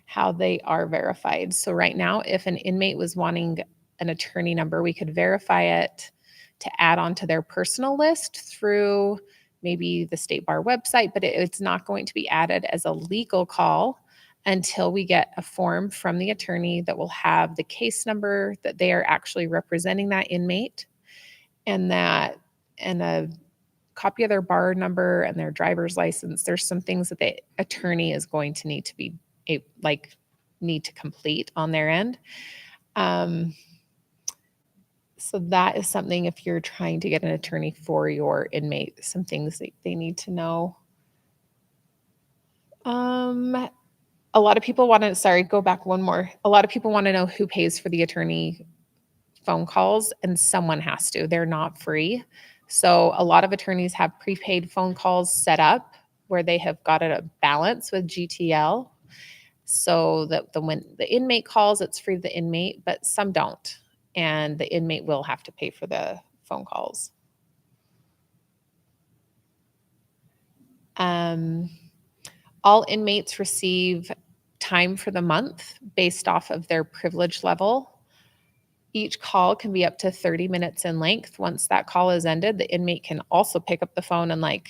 Speaker 8: how they are verified. So right now, if an inmate was wanting an attorney number, we could verify it to add onto their personal list through maybe the State Bar website, but it's not going to be added as a legal call until we get a form from the attorney that will have the case number that they are actually representing that inmate, and a copy of their bar number and their driver's license. There's some things that the attorney is going to need to complete on their end. So that is something, if you're trying to get an attorney for your inmate, some things that they need to know. A lot of people want to, go back one more. A lot of people want to know who pays for the attorney phone calls, and someone has to. They're not free. So a lot of attorneys have prepaid phone calls set up where they have got a balance with GTL, so that when the inmate calls, it's free to the inmate, but some don't. And the inmate will have to pay for the phone calls. All inmates receive time for the month based off of their privilege level. Each call can be up to 30 minutes in length. Once that call is ended, the inmate can also pick up the phone and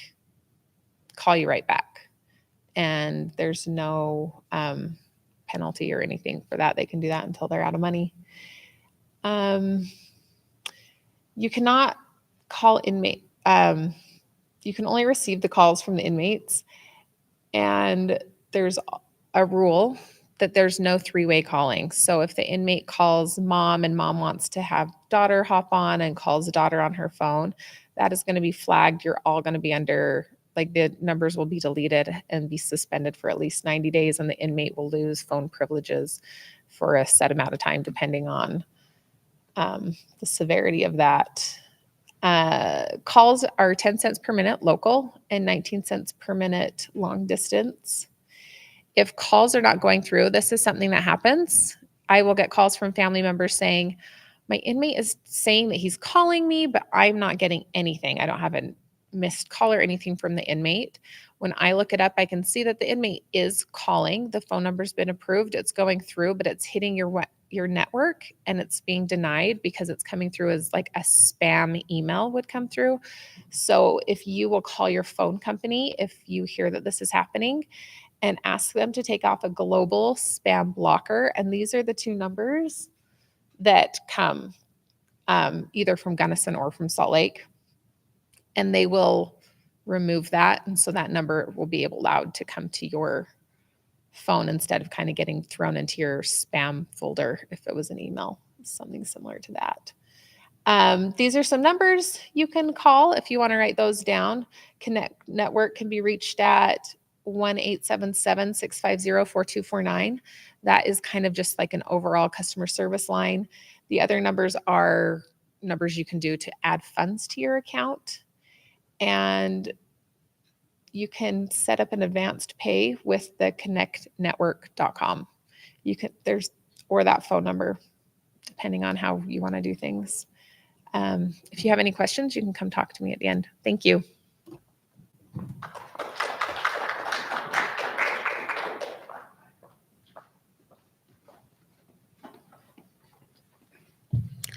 Speaker 8: call you right back. And there's no penalty or anything for that. They can do that until they're out of money. You cannot call inmate. You can only receive the calls from the inmates. And there's a rule that there's no three-way calling. So if the inmate calls mom and mom wants to have daughter hop on and calls daughter on her phone, that is going to be flagged. You're all going to be under like the numbers will be deleted and be suspended for at least 90 days, and the inmate will lose phone privileges for a set amount of time, depending on the severity of that. Calls are 10 cents per minute local and 19 cents per minute long distance. If calls are not going through, this is something that happens. I will get calls from family members saying, my inmate is saying that he's calling me, but I'm not getting anything. I don't have a missed call or anything from the inmate. When I look it up, I can see that the inmate is calling. The phone number's been approved. It's going through, but it's hitting your network and it's being denied because it's coming through as like a spam email would come through. So if you will call your phone company, if you hear that this is happening, and ask them to take off a global spam blocker. And these are the two numbers that come either from Gunnison or from Salt Lake. And they will remove that. And so that number will be allowed to come to your phone instead of kind of getting thrown into your spam folder if it was an email, something similar to that. These are some numbers you can call if you want to write those down. Connect Network can be reached at 1-877-650-4249. That is kind of just like an overall customer service line. The other numbers are numbers you can do to add funds to your account. And you can set up an advanced pay with the connectnetwork.com. Or that phone number, depending on how you want to do things. If you have any questions, you can come talk to me at the end. Thank you.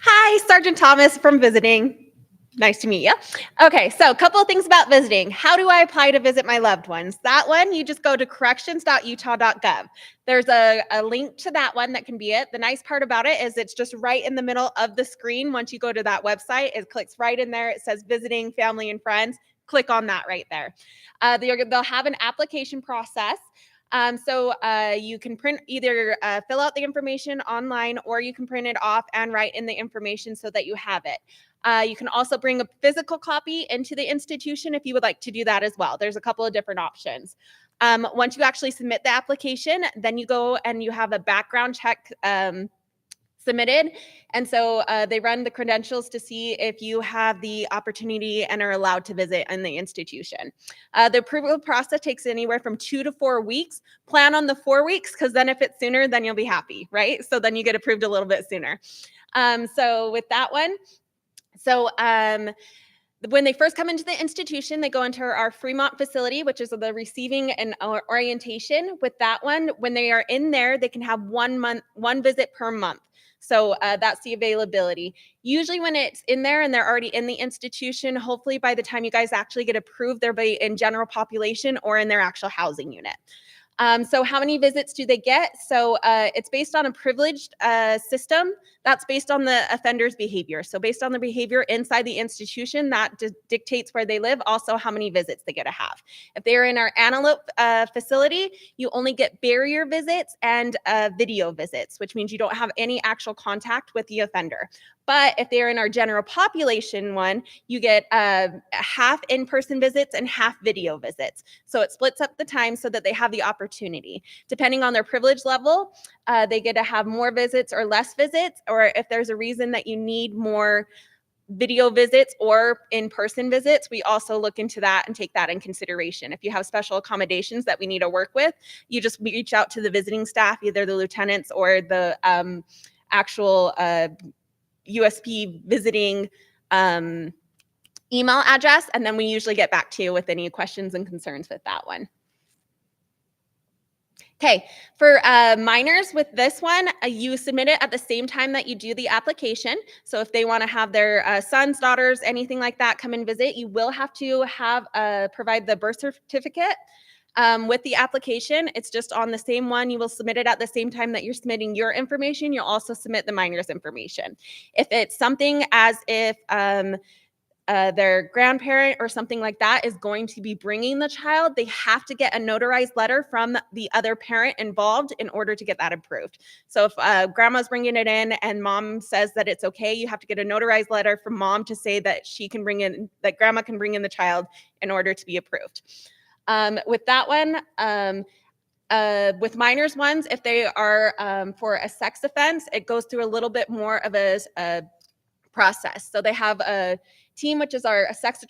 Speaker 3: Hi, Sergeant Thomas from Visiting. Nice to meet you. Okay, so a couple of things about visiting. How do I apply to visit my loved ones? That one, you just go to corrections.utah.gov. There's a link to that one that can be it. The nice part about it is it's just right in the middle of the screen. Once you go to that website, it clicks right in there. It says Visiting Family and Friends. Click on that right there. They'll have an application process. So you can either fill out the information online, or you can print it off and write in the information so that you have it. You can also bring a physical copy into the institution if you would like to do that as well. There's a couple of different options. Once you actually submit the application, then you go and you have a background check submitted. And so they run the credentials to see if you have the opportunity and are allowed to visit in the institution. The approval process takes anywhere from 2 to 4 weeks. Plan on the 4 weeks, because then if it's sooner, then you'll be happy, right? So then you get approved a little bit sooner. So with that one, when they first come into the institution, they go into our Fremont facility, which is the receiving and orientation. With that one, when they are in there, they can have 1 visit per month. So that's the availability. Usually when it's in there and they're already in the institution, hopefully by the time you guys actually get approved, they'll be in general population or in their actual housing unit. So how many visits do they get? So it's based on a privileged system that's based on the offender's behavior. So based on the behavior inside the institution, that dictates where they live, also how many visits they get to have. If they're in our Antelope facility, you only get barrier visits and video visits, which means you don't have any actual contact with the offender. But if they're in our general population one, you get half in-person visits and half video visits. So it splits up the time so that they have the opportunity. Depending on their privilege level, they get to have more visits or less visits, or if there's a reason that you need more video visits or in-person visits, we also look into that and take that in consideration. If you have special accommodations that we need to work with, you just reach out to the visiting staff, either the lieutenants or the actual USP visiting email address, and then we usually get back to you with any questions and concerns with that one. Okay, for minors with this one, you submit it at the same time that you do the application. So if they want to have their sons, daughters, anything like that come and visit, you will have to have provide the birth certificate with the application. It's just on the same one. You will submit it at the same time that you're submitting your information. You'll also submit the minor's information. If it's something as if their grandparent or something like that is going to be bringing the child, they have to get a notarized letter from the other parent involved in order to get that approved. So if grandma's bringing it in and mom says that it's okay, you have to get a notarized letter from mom to say that that grandma can bring in the child in order to be approved. With that one, with minors ones, if they are for a sex offense, it goes through a little bit more of a process. So they have a team, which is our sex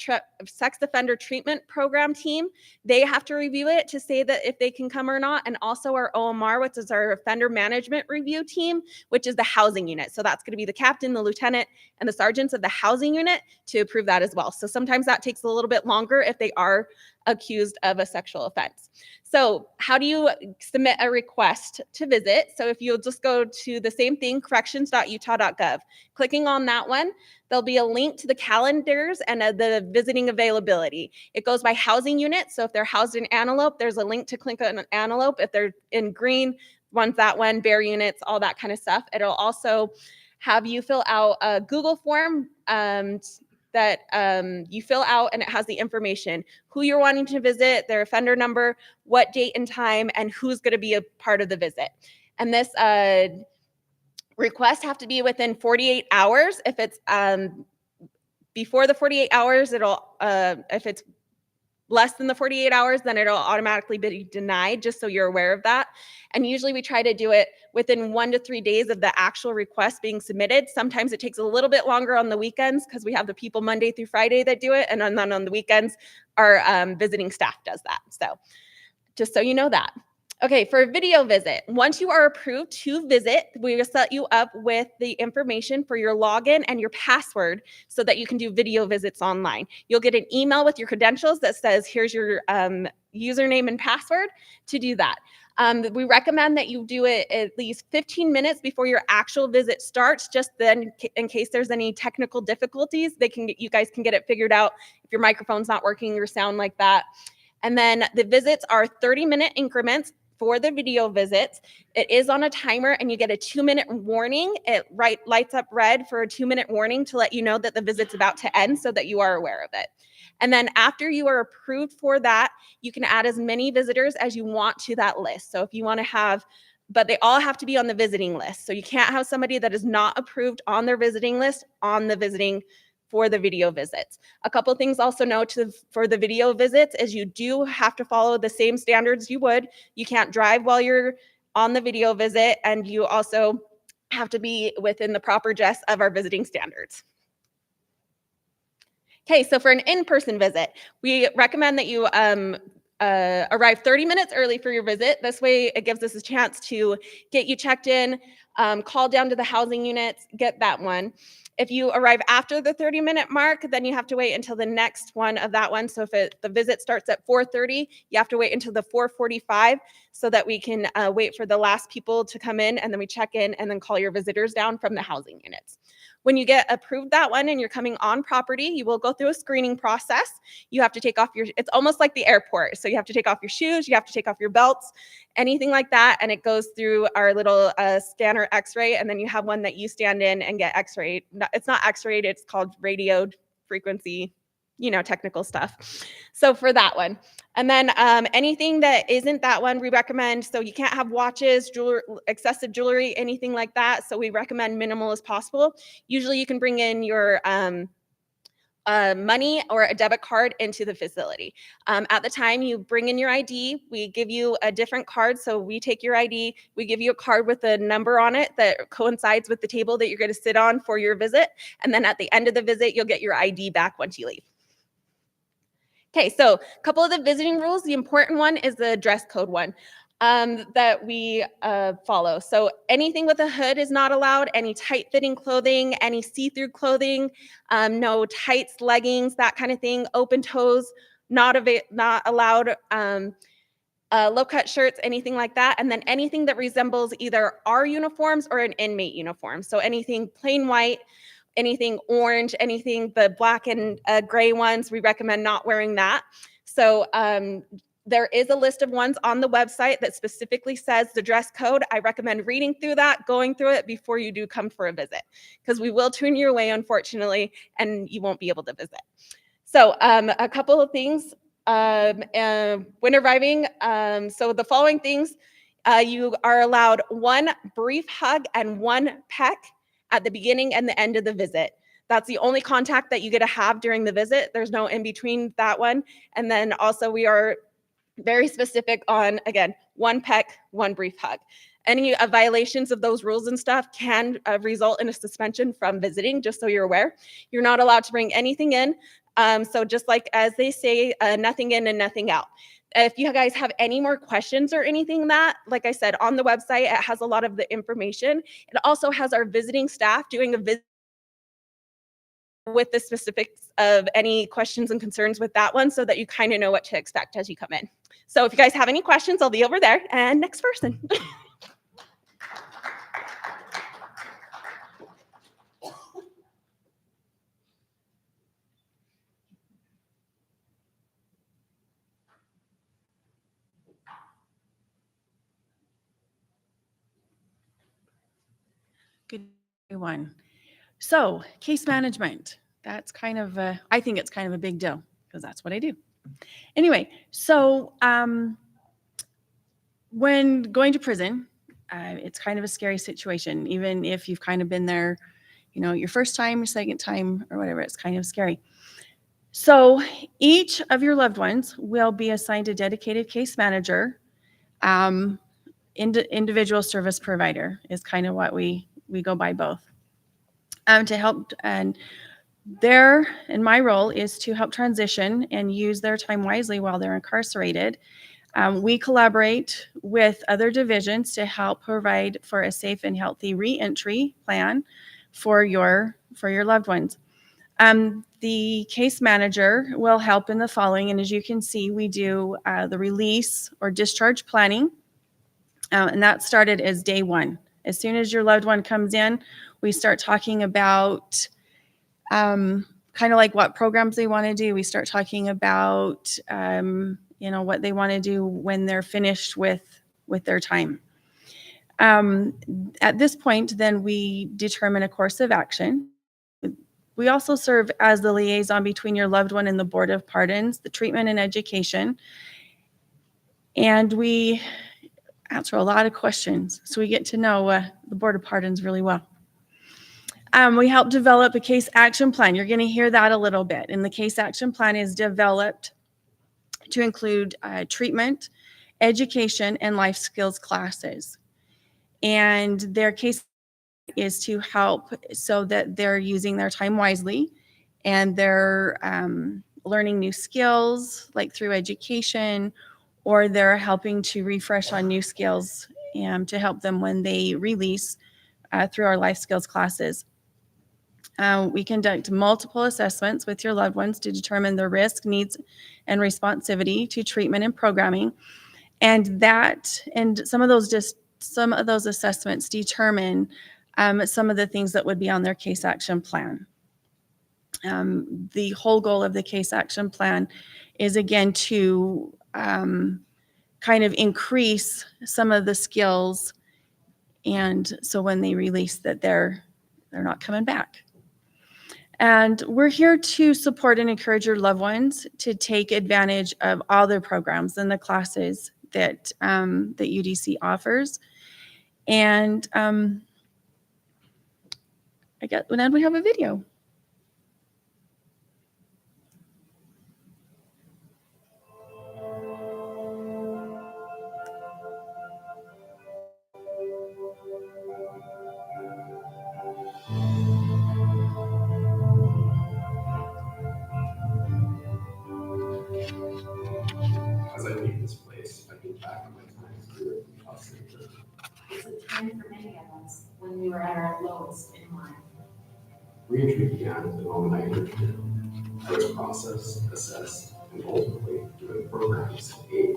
Speaker 3: offender treatment program team. They have to review it to say that if they can come or not. And also our OMR, which is our offender management review team, which is the housing unit. So that's going to be the captain, the lieutenant, and the sergeants of the housing unit to approve that as well. So sometimes that takes a little bit longer if they are accused of a sexual offense. So how do you submit a request to visit? So if you'll just go to the same thing, corrections.utah.gov, clicking on that one, there'll be a link to the calendars and the visiting availability. It goes by housing unit. So if they're housed in Antelope, there's a link to click on Antelope. If they're in Green, one's that one, Bear units, all that kind of stuff. It'll also have you fill out a Google form that you fill out, and it has the information, who you're wanting to visit, their offender number, what date and time, and who's going to be a part of the visit. And this requests have to be within 48 hours. If it's before the 48 hours, if it's less than the 48 hours, then it'll automatically be denied, just so you're aware of that. And usually we try to do it within 1 to 3 days of the actual request being submitted. Sometimes it takes a little bit longer on the weekends because we have the people Monday through Friday that do it. And then on the weekends, our visiting staff does that. So just so you know that. Okay, for a video visit, once you are approved to visit, we will set you up with the information for your login and your password so that you can do video visits online. You'll get an email with your credentials that says, here's your username and password to do that. We recommend that you do it at least 15 minutes before your actual visit starts, just then in case there's any technical difficulties, you guys can get it figured out if your microphone's not working or sound like that. And then the visits are 30-minute increments for the video visits. It is on a timer and you get a 2-minute warning. It lights up red for a 2-minute warning to let you know that the visit's about to end so that you are aware of it. And then after you are approved for that, you can add as many visitors as you want to that list. So if you want to have, but they all have to be on the visiting list. So you can't have somebody that is not approved on their visiting list on the visiting for the video visits. A couple of things also note for the video visits is you do have to follow the same standards you would. You can't drive while you're on the video visit, and you also have to be within the proper dress of our visiting standards. Okay, so for an in-person visit, we recommend that you arrive 30 minutes early for your visit. This way it gives us a chance to get you checked in, call down to the housing units, get that one. If you arrive after the 30-minute mark, then you have to wait until the next one of that one. So if the visit starts at 4:30, you have to wait until the 4:45 so that we can wait for the last people to come in, and then we check in and then call your visitors down from the housing units. When you get approved that one and you're coming on property, you will go through a screening process. You have to take off it's almost like the airport. So you have to take off your shoes, you have to take off your belts, anything like that. And it goes through our little scanner x-ray. And then you have one that you stand in and get x-rayed. It's not x-rayed, it's called radio frequency, technical stuff. So for that one. And then anything that isn't that one, we recommend, so you can't have watches, excessive jewelry, anything like that. So we recommend minimal as possible. Usually you can bring in your money or a debit card into the facility. At the time you bring in your ID, we give you a different card. So we take your ID, we give you a card with a number on it that coincides with the table that you're going to sit on for your visit. And then at the end of the visit, you'll get your ID back once you leave. Okay, so a couple of the visiting rules. The important one is the dress code one that we follow. So anything with a hood is not allowed, any tight-fitting clothing, any see-through clothing, no tights, leggings, that kind of thing, open toes, not allowed, low-cut shirts, anything like that, and then anything that resembles either our uniforms or an inmate uniform. So anything plain white, anything orange, anything the black and gray ones, we recommend not wearing that. So There is a list of ones on the website that specifically says the dress code. I recommend reading through that, going through it before you do come for a visit, because we will turn you away, unfortunately, and you won't be able to visit. So a couple of things when arriving. So the following things, you are allowed one brief hug and one peck at the beginning and the end of the visit. That's the only contact that you get to have during the visit. There's no in between that one. And then also we are very specific on, again, one peck, one brief hug. Any violations of those rules and stuff can result in a suspension from visiting, just so you're aware. You're not allowed to bring anything in. So just like as they say, nothing in and nothing out. If you guys have any more questions or anything that, like I said, on the website, it has a lot of the information. It also has our visiting staff doing a visit with the specifics of any questions and concerns with that one, so that you kind of know what to expect as you come in. So if you guys have any questions, I'll be over there. And next person.
Speaker 9: Good one. So case management, that's kind of, I think it's kind of a big deal because that's what I do. Anyway, so when going to prison, it's kind of a scary situation. Even if you've kind of been there, you know, your first time, your second time, or whatever, it's kind of scary. So each of your loved ones will be assigned a dedicated case manager. Individual service provider is kind of what we go by both. To help, and my role is to help transition and use their time wisely while they're incarcerated. We collaborate with other divisions to help provide for a safe and healthy reentry plan for your loved ones. The case manager will help in the following, and as you can see, we do the release or discharge planning, and that started as day one. As soon as your loved one comes in, we start talking about kind of like what programs they want to do. We start talking about what they want to do when they're finished with their time. At this point, then we determine a course of action. We also serve as the liaison between your loved one and the Board of Pardons, the treatment and education. And we answer a lot of questions, so we get to know the Board of Pardons really well. We help develop a case action plan. You're going to hear that a little bit. And the case action plan is developed to include treatment, education, and life skills classes. And their case is to help so that they're using their time wisely and they're learning new skills, like through education, or they're helping to refresh on new skills to help them when they release through our life skills classes. We conduct multiple assessments with your loved ones to determine their risk, needs, and responsivity to treatment and programming. And some of those assessments determine some of the things that would be on their case action plan. The whole goal of the case action plan is, again, to kind of increase some of the skills, and so when they release that they're not coming back. And we're here to support and encourage your loved ones to take advantage of all the programs and the classes that UDC offers. And then we have a video.
Speaker 10: As I leave this place, I think back on my time here at Utah State.
Speaker 11: It's a time for many of us when we were at our lowest in life.
Speaker 10: Reentry began the moment I entered here. I was processed, assessed, and ultimately given programs to aid.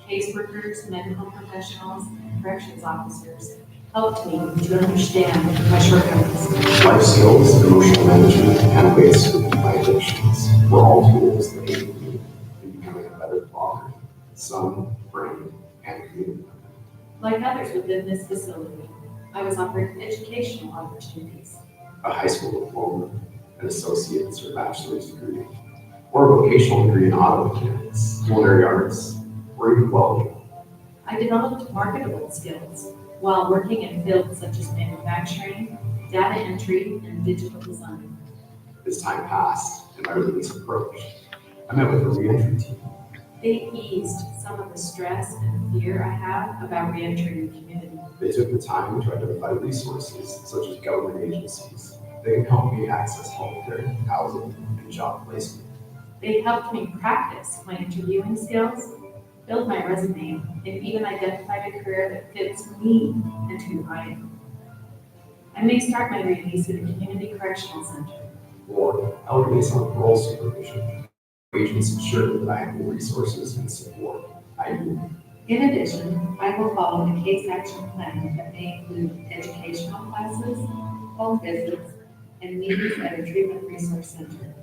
Speaker 11: Caseworkers, medical professionals, and corrections officers helped me to understand my shortcomings.
Speaker 10: Life skills, emotional management, and ways to defeat my addictions were all tools that aided me in becoming a son, friend, and community.
Speaker 11: Like others within this facility, I was offered educational opportunities.
Speaker 10: A high school diploma, an associate's or bachelor's degree, or a vocational degree in auto mechanics, culinary arts, or even welding.
Speaker 11: I developed marketable skills while working in fields such as manufacturing, data entry, and digital design.
Speaker 10: As time passed and my release approached, I met with a reentry team.
Speaker 11: They eased some of the stress and fear I have about reentering the community.
Speaker 10: They took the time to identify resources such as government agencies that can help me access healthcare, housing, and job placement.
Speaker 11: They helped me practice my interviewing skills, build my resume, and even identify a career that fits me and who I am. I may start my release at a community correctional center.
Speaker 10: Or I'll release on parole supervision. Agents ensure that I have the resources and support I need.
Speaker 11: In addition, I will follow a case action plan that may include educational classes, home visits, and meetings at a treatment resource center.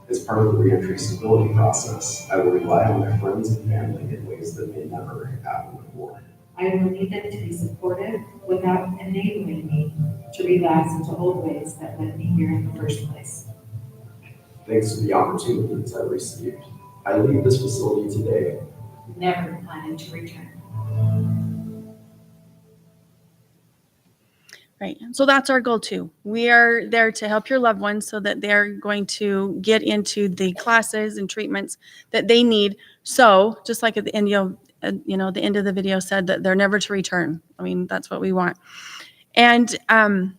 Speaker 10: As part of the reentry stability process, I will rely on my friends and family in ways that may never have happened before.
Speaker 11: I will need them to be supportive without enabling me to relapse into old ways that led me here in the first place.
Speaker 10: Thanks to the opportunities I've received, I leave this facility today
Speaker 11: Never planning to return.
Speaker 9: Right. So that's our goal too. We are there to help your loved ones so that they're going to get into the classes and treatments that they need. So just like at the end, the end of the video said that they're never to return. I mean, that's what we want. And on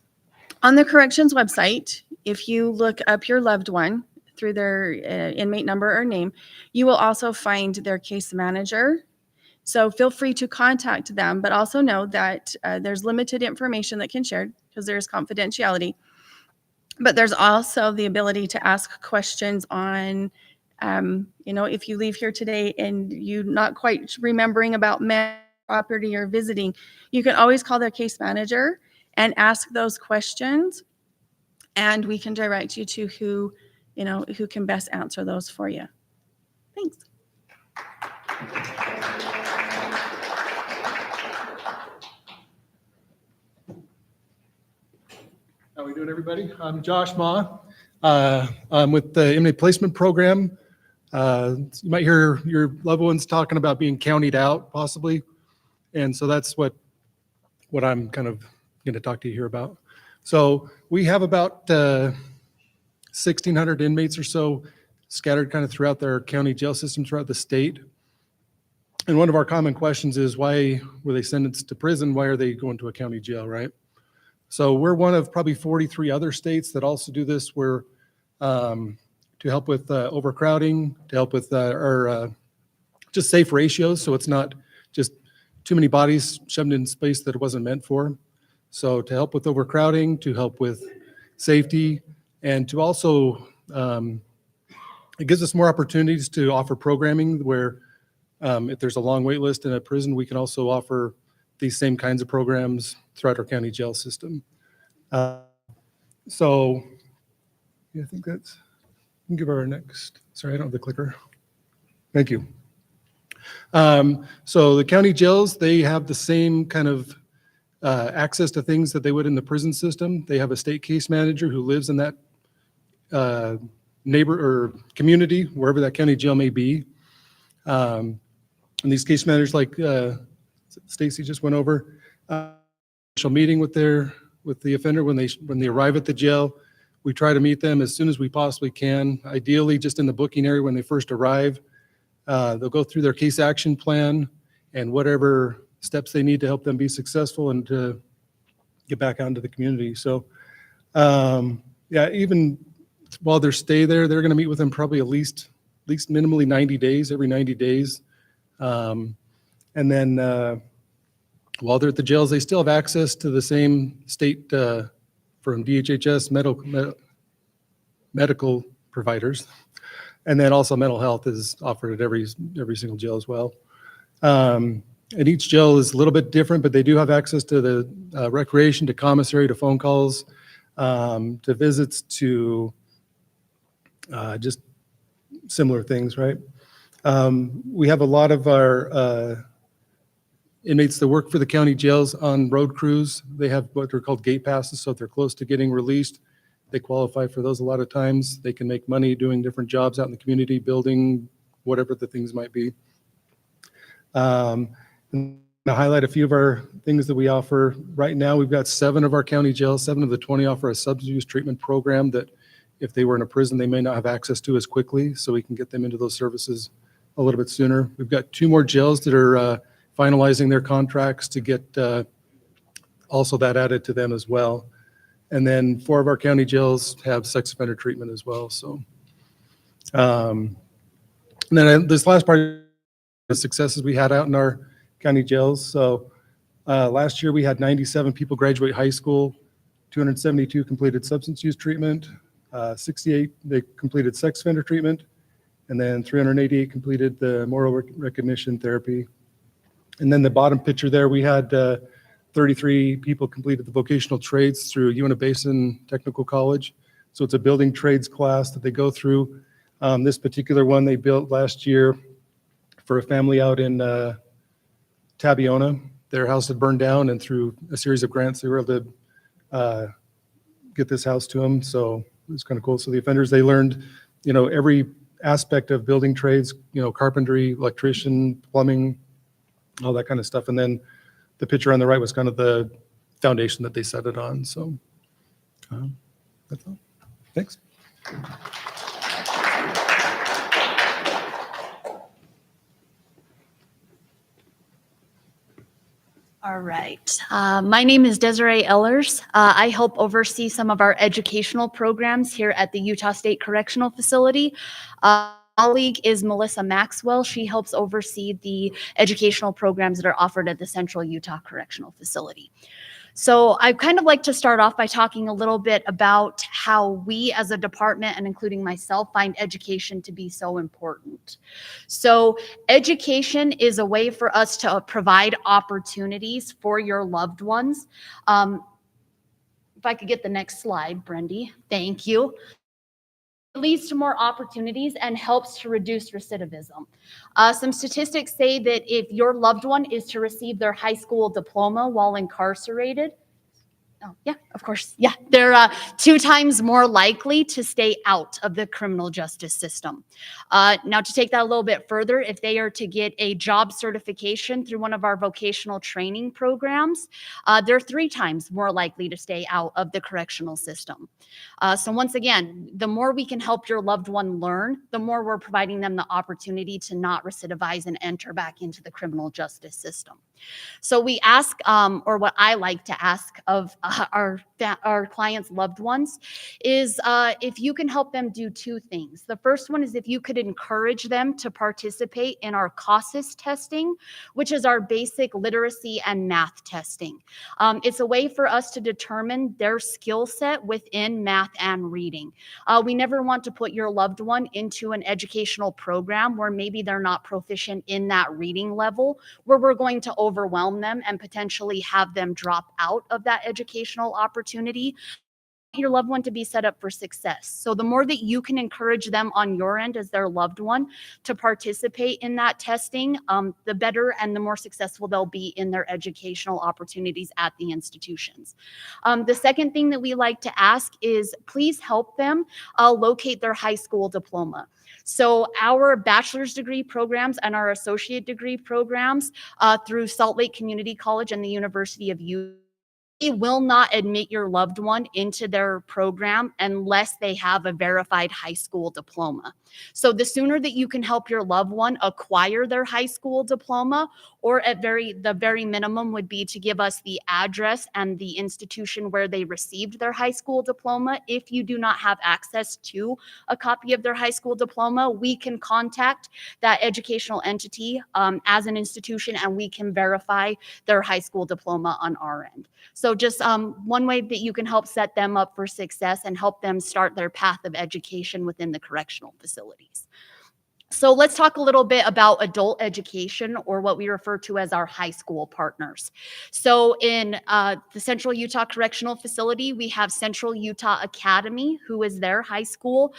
Speaker 9: the corrections website, if you look up your loved one through their inmate number or name, you will also find their case manager. So feel free to contact them, but also know that there's limited information that can share because there's confidentiality. But there's also the ability to ask questions on, if you leave here today and you're not quite remembering about property or visiting, you can always call their case manager and ask those questions, and we can direct you to who can best answer those for you. Thanks.
Speaker 12: How we doing, everybody? I'm Josh Ma. I'm with the Inmate Placement Program. You might hear your loved ones talking about being countied out, possibly. And so that's what I'm kind of going to talk to you here about. So we have about 1,600 inmates or so scattered kind of throughout their county jail system throughout the state. And one of our common questions is, why were they sentenced to prison? Why are they going to a county jail, right? So we're one of probably 43 other states that also do this, where to help with overcrowding, to help with our just safe ratios, so it's not just too many bodies shoved in space that it wasn't meant for. So to help with overcrowding, to help with safety, and to also, it gives us more opportunities to offer programming where if there's a long wait list in a prison, we can also offer these same kinds of programs throughout our county jail system. So yeah, I think that's, we can give our next, sorry, I don't have the clicker. Thank you. So the county jails, they have the same kind of access to things that they would in the prison system. They have a state case manager who lives in that neighbor or community, wherever that county jail may be. And these case managers, like Stacy just went over, initial meeting with the offender when they arrive at the jail. We try to meet them as soon as we possibly can, ideally just in the booking area when they first arrive. They'll go through their case action plan and whatever steps they need to help them be successful and to get back out into the community. So yeah, even while they're stay there, they're going to meet with them probably at least minimally 90 days, every 90 days. And then while they're at the jails, they still have access to the same state from DHHS medical providers. And then also mental health is offered at every single jail as well. And each jail is a little bit different, but they do have access to the recreation, to commissary, to phone calls, to visits, to just similar things, right? We have a lot of our inmates that work for the county jails on road crews. They have what are called gate passes, so if they're close to getting released, they qualify for those a lot of times. They can make money doing different jobs out in the community, building, whatever the things might be. And to highlight a few of our things that we offer. Right now, we've got 7 of our county jails, 7 of the 20 offer a substance use treatment program that if they were in a prison, they may not have access to as quickly, so we can get them into those services a little bit sooner. We've got 2 more jails that are finalizing their contracts to get also that added to them as well. And then 4 of our county jails have sex offender treatment as well. So, and then this last part, the successes we had out in our county jails. So last year we had 97 people graduate high school, 272 completed substance use treatment, 68 they completed sex offender treatment, and then 388 completed the moral recognition therapy. And then the bottom picture there, we had 33 people completed the vocational trades through Uinta Basin Technical College. So it's a building trades class that they go through. This particular one they built last year for a family out in Tabiona. Their house had burned down, and through a series of grants, they were able to get this house to them. So it was kind of cool. So the offenders, they learned, every aspect of building trades, carpentry, electrician, plumbing, all that kind of stuff. And then the picture on the right was kind of the foundation that they set it on. So that's all. Thanks.
Speaker 13: All right. My name is Desiree Ellers. I help oversee some of our educational programs here at the Utah State Correctional Facility. Colleague is Melissa Maxwell. She helps oversee the educational programs that are offered at the Central Utah Correctional Facility. So I'd kind of like to start off by talking a little bit about how we as a department, and including myself, find education to be so important. So education is a way for us to provide opportunities for your loved ones. If I could get the next slide, Brendy, thank you. It leads to more opportunities and helps to reduce recidivism. Some statistics say that if your loved one is to receive their high school diploma while incarcerated, oh, yeah, of course. Yeah, they're 2 times more likely to stay out of the criminal justice system. Now, to take that a little bit further, if they are to get a job certification through one of our vocational training programs, they're 3 times more likely to stay out of the correctional system. So once again, the more we can help your loved one learn, the more we're providing them the opportunity to not recidivize and enter back into the criminal justice system. So we ask, or what I like to ask of our clients' loved ones is if you can help them do 2 things. The first one is if you could encourage them to participate in our CASAS testing, which is our basic literacy and math testing. It's a way for us to determine their skill set within math and reading. We never want to put your loved one into an educational program where maybe they're not proficient in that reading level, where we're going to overwhelm them and potentially have them drop out of that educational opportunity. Your loved one to be set up for success. So the more that you can encourage them on your end as their loved one to participate in that testing, the better and the more successful they'll be in their educational opportunities at the institutions. The second thing that we like to ask is please help them locate their high school diploma. So our bachelor's degree programs and our associate degree programs through Salt Lake Community College and the University of Utah will not admit your loved one into their program unless they have a verified high school diploma. So the sooner that you can help your loved one acquire their high school diploma, or at the very minimum would be to give us the address and the institution where they received their high school diploma. If you do not have access to a copy of their high school diploma, we can contact that educational entity as an institution, and we can verify their high school diploma on our end. So just one way that you can help set them up for success and help them start their path of education within the correctional facilities. So let's talk a little bit about adult education, or what we refer to as our high school partners. So in the Central Utah Correctional Facility, we have Central Utah Academy, who is their high school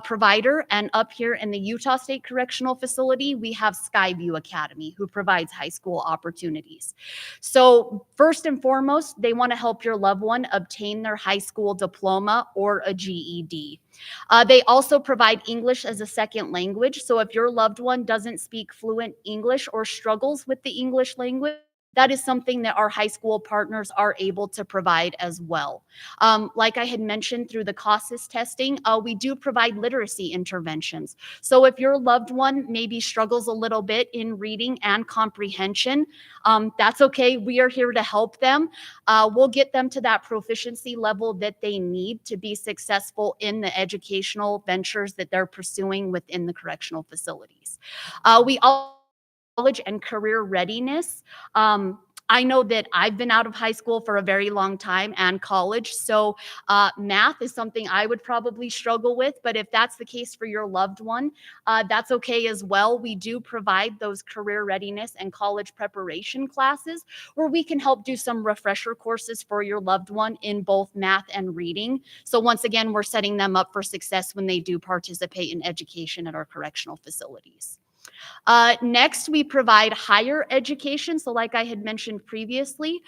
Speaker 13: provider. And up here in the Utah State Correctional Facility, we have Skyview Academy, who provides high school opportunities. So first and foremost, they want to help your loved one obtain their high school diploma or a GED. They also provide English as a second language. So if your loved one doesn't speak fluent English or struggles with the English language, that is something that our high school partners are able to provide as well. Like I had mentioned through the CASAS testing, we do provide literacy interventions. So if your loved one maybe struggles a little bit in reading and comprehension, that's okay. We are here to help them. We'll get them to that proficiency level that they need to be successful in the educational ventures that they're pursuing within the correctional facilities. We also college and career readiness. I know that I've been out of high school for a very long time and college, so math is something I would probably struggle with, but if that's the case for your loved one, that's okay as well. We do provide those career readiness and college preparation classes where we can help do some refresher courses for your loved one in both math and reading. So once again, we're setting them up for success when they do participate in education at our correctional facilities. Next, we provide higher education. So like I had mentioned previously,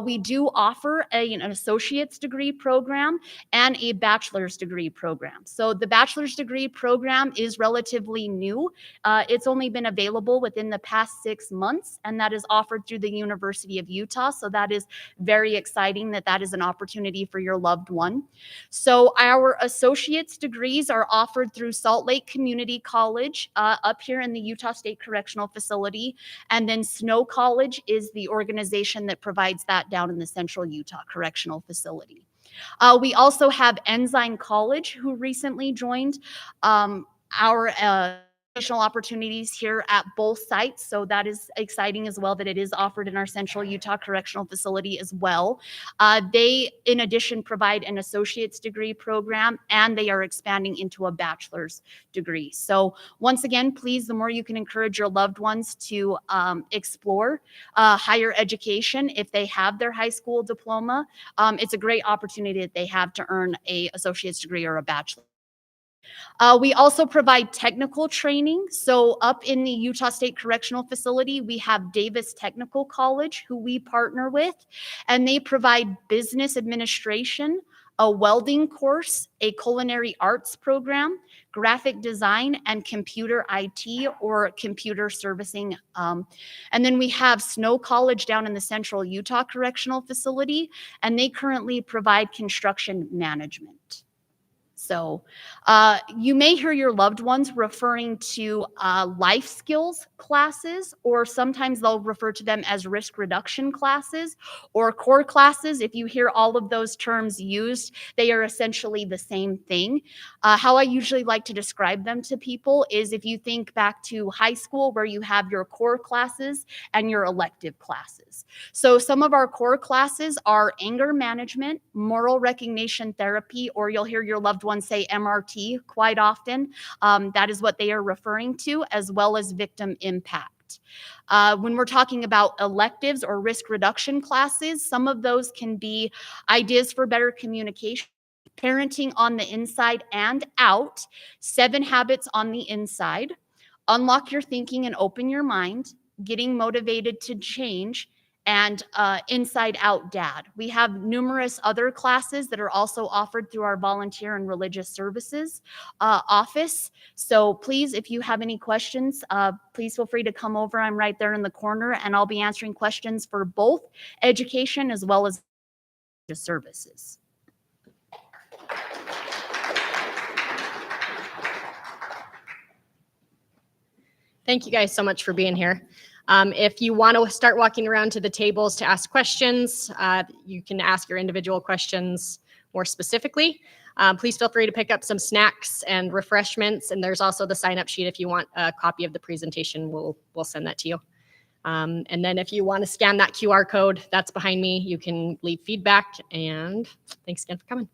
Speaker 13: we do offer an associate's degree program and a bachelor's degree program. So the bachelor's degree program is relatively new. It's only been available within the past 6 months, and that is offered through the University of Utah. So that is very exciting that that is an opportunity for your loved one. So our associate's degrees are offered through Salt Lake Community College up here in the Utah State Correctional Facility. And then Snow College is the organization that provides that down in the Central Utah Correctional Facility. We also have Ensign College, who recently joined our educational opportunities here at both sites. So that is exciting as well that it is offered in our Central Utah Correctional Facility as well. They, in addition, provide an associate's degree program, and they are expanding into a bachelor's degree. So once again, please, the more you can encourage your loved ones to explore higher education if they have their high school diploma, it's a great opportunity that they have to earn an associate's degree or a bachelor's. We also provide technical training. So up in the Utah State Correctional Facility, we have Davis Technical College, who we partner with, and they provide business administration, a welding course, a culinary arts program, graphic design, and computer IT or computer servicing. And then we have Snow College down in the Central Utah Correctional Facility, and they currently provide construction management. So you may hear your loved ones referring to life skills classes, or sometimes they'll refer to them as risk reduction classes or core classes. If you hear all of those terms used, they are essentially the same thing. How I usually like to describe them to people is if you think back to high school where you have your core classes and your elective classes. So some of our core classes are anger management, moral recognition therapy, or you'll hear your loved ones say MRT quite often. That is what they are referring to, as well as victim impact. When we're talking about electives or risk reduction classes, some of those can be ideas for better communication, parenting on the inside and out, 7 habits on the inside, unlock your thinking and open your mind, getting motivated to change, and Inside Out Dad. We have numerous other classes that are also offered through our volunteer and religious services office. So please, if you have any questions, please feel free to come over. I'm right there in the corner, and I'll be answering questions for both education as well as services.
Speaker 1: Thank you guys so much for being here. If you want to start walking around to the tables to ask questions, you can ask your individual questions more specifically. Please feel free to pick up some snacks and refreshments. And there's also the sign-up sheet. If you want a copy of the presentation, we'll send that to you. And then if you want to scan that QR code, that's behind me. You can leave feedback. And thanks again for coming.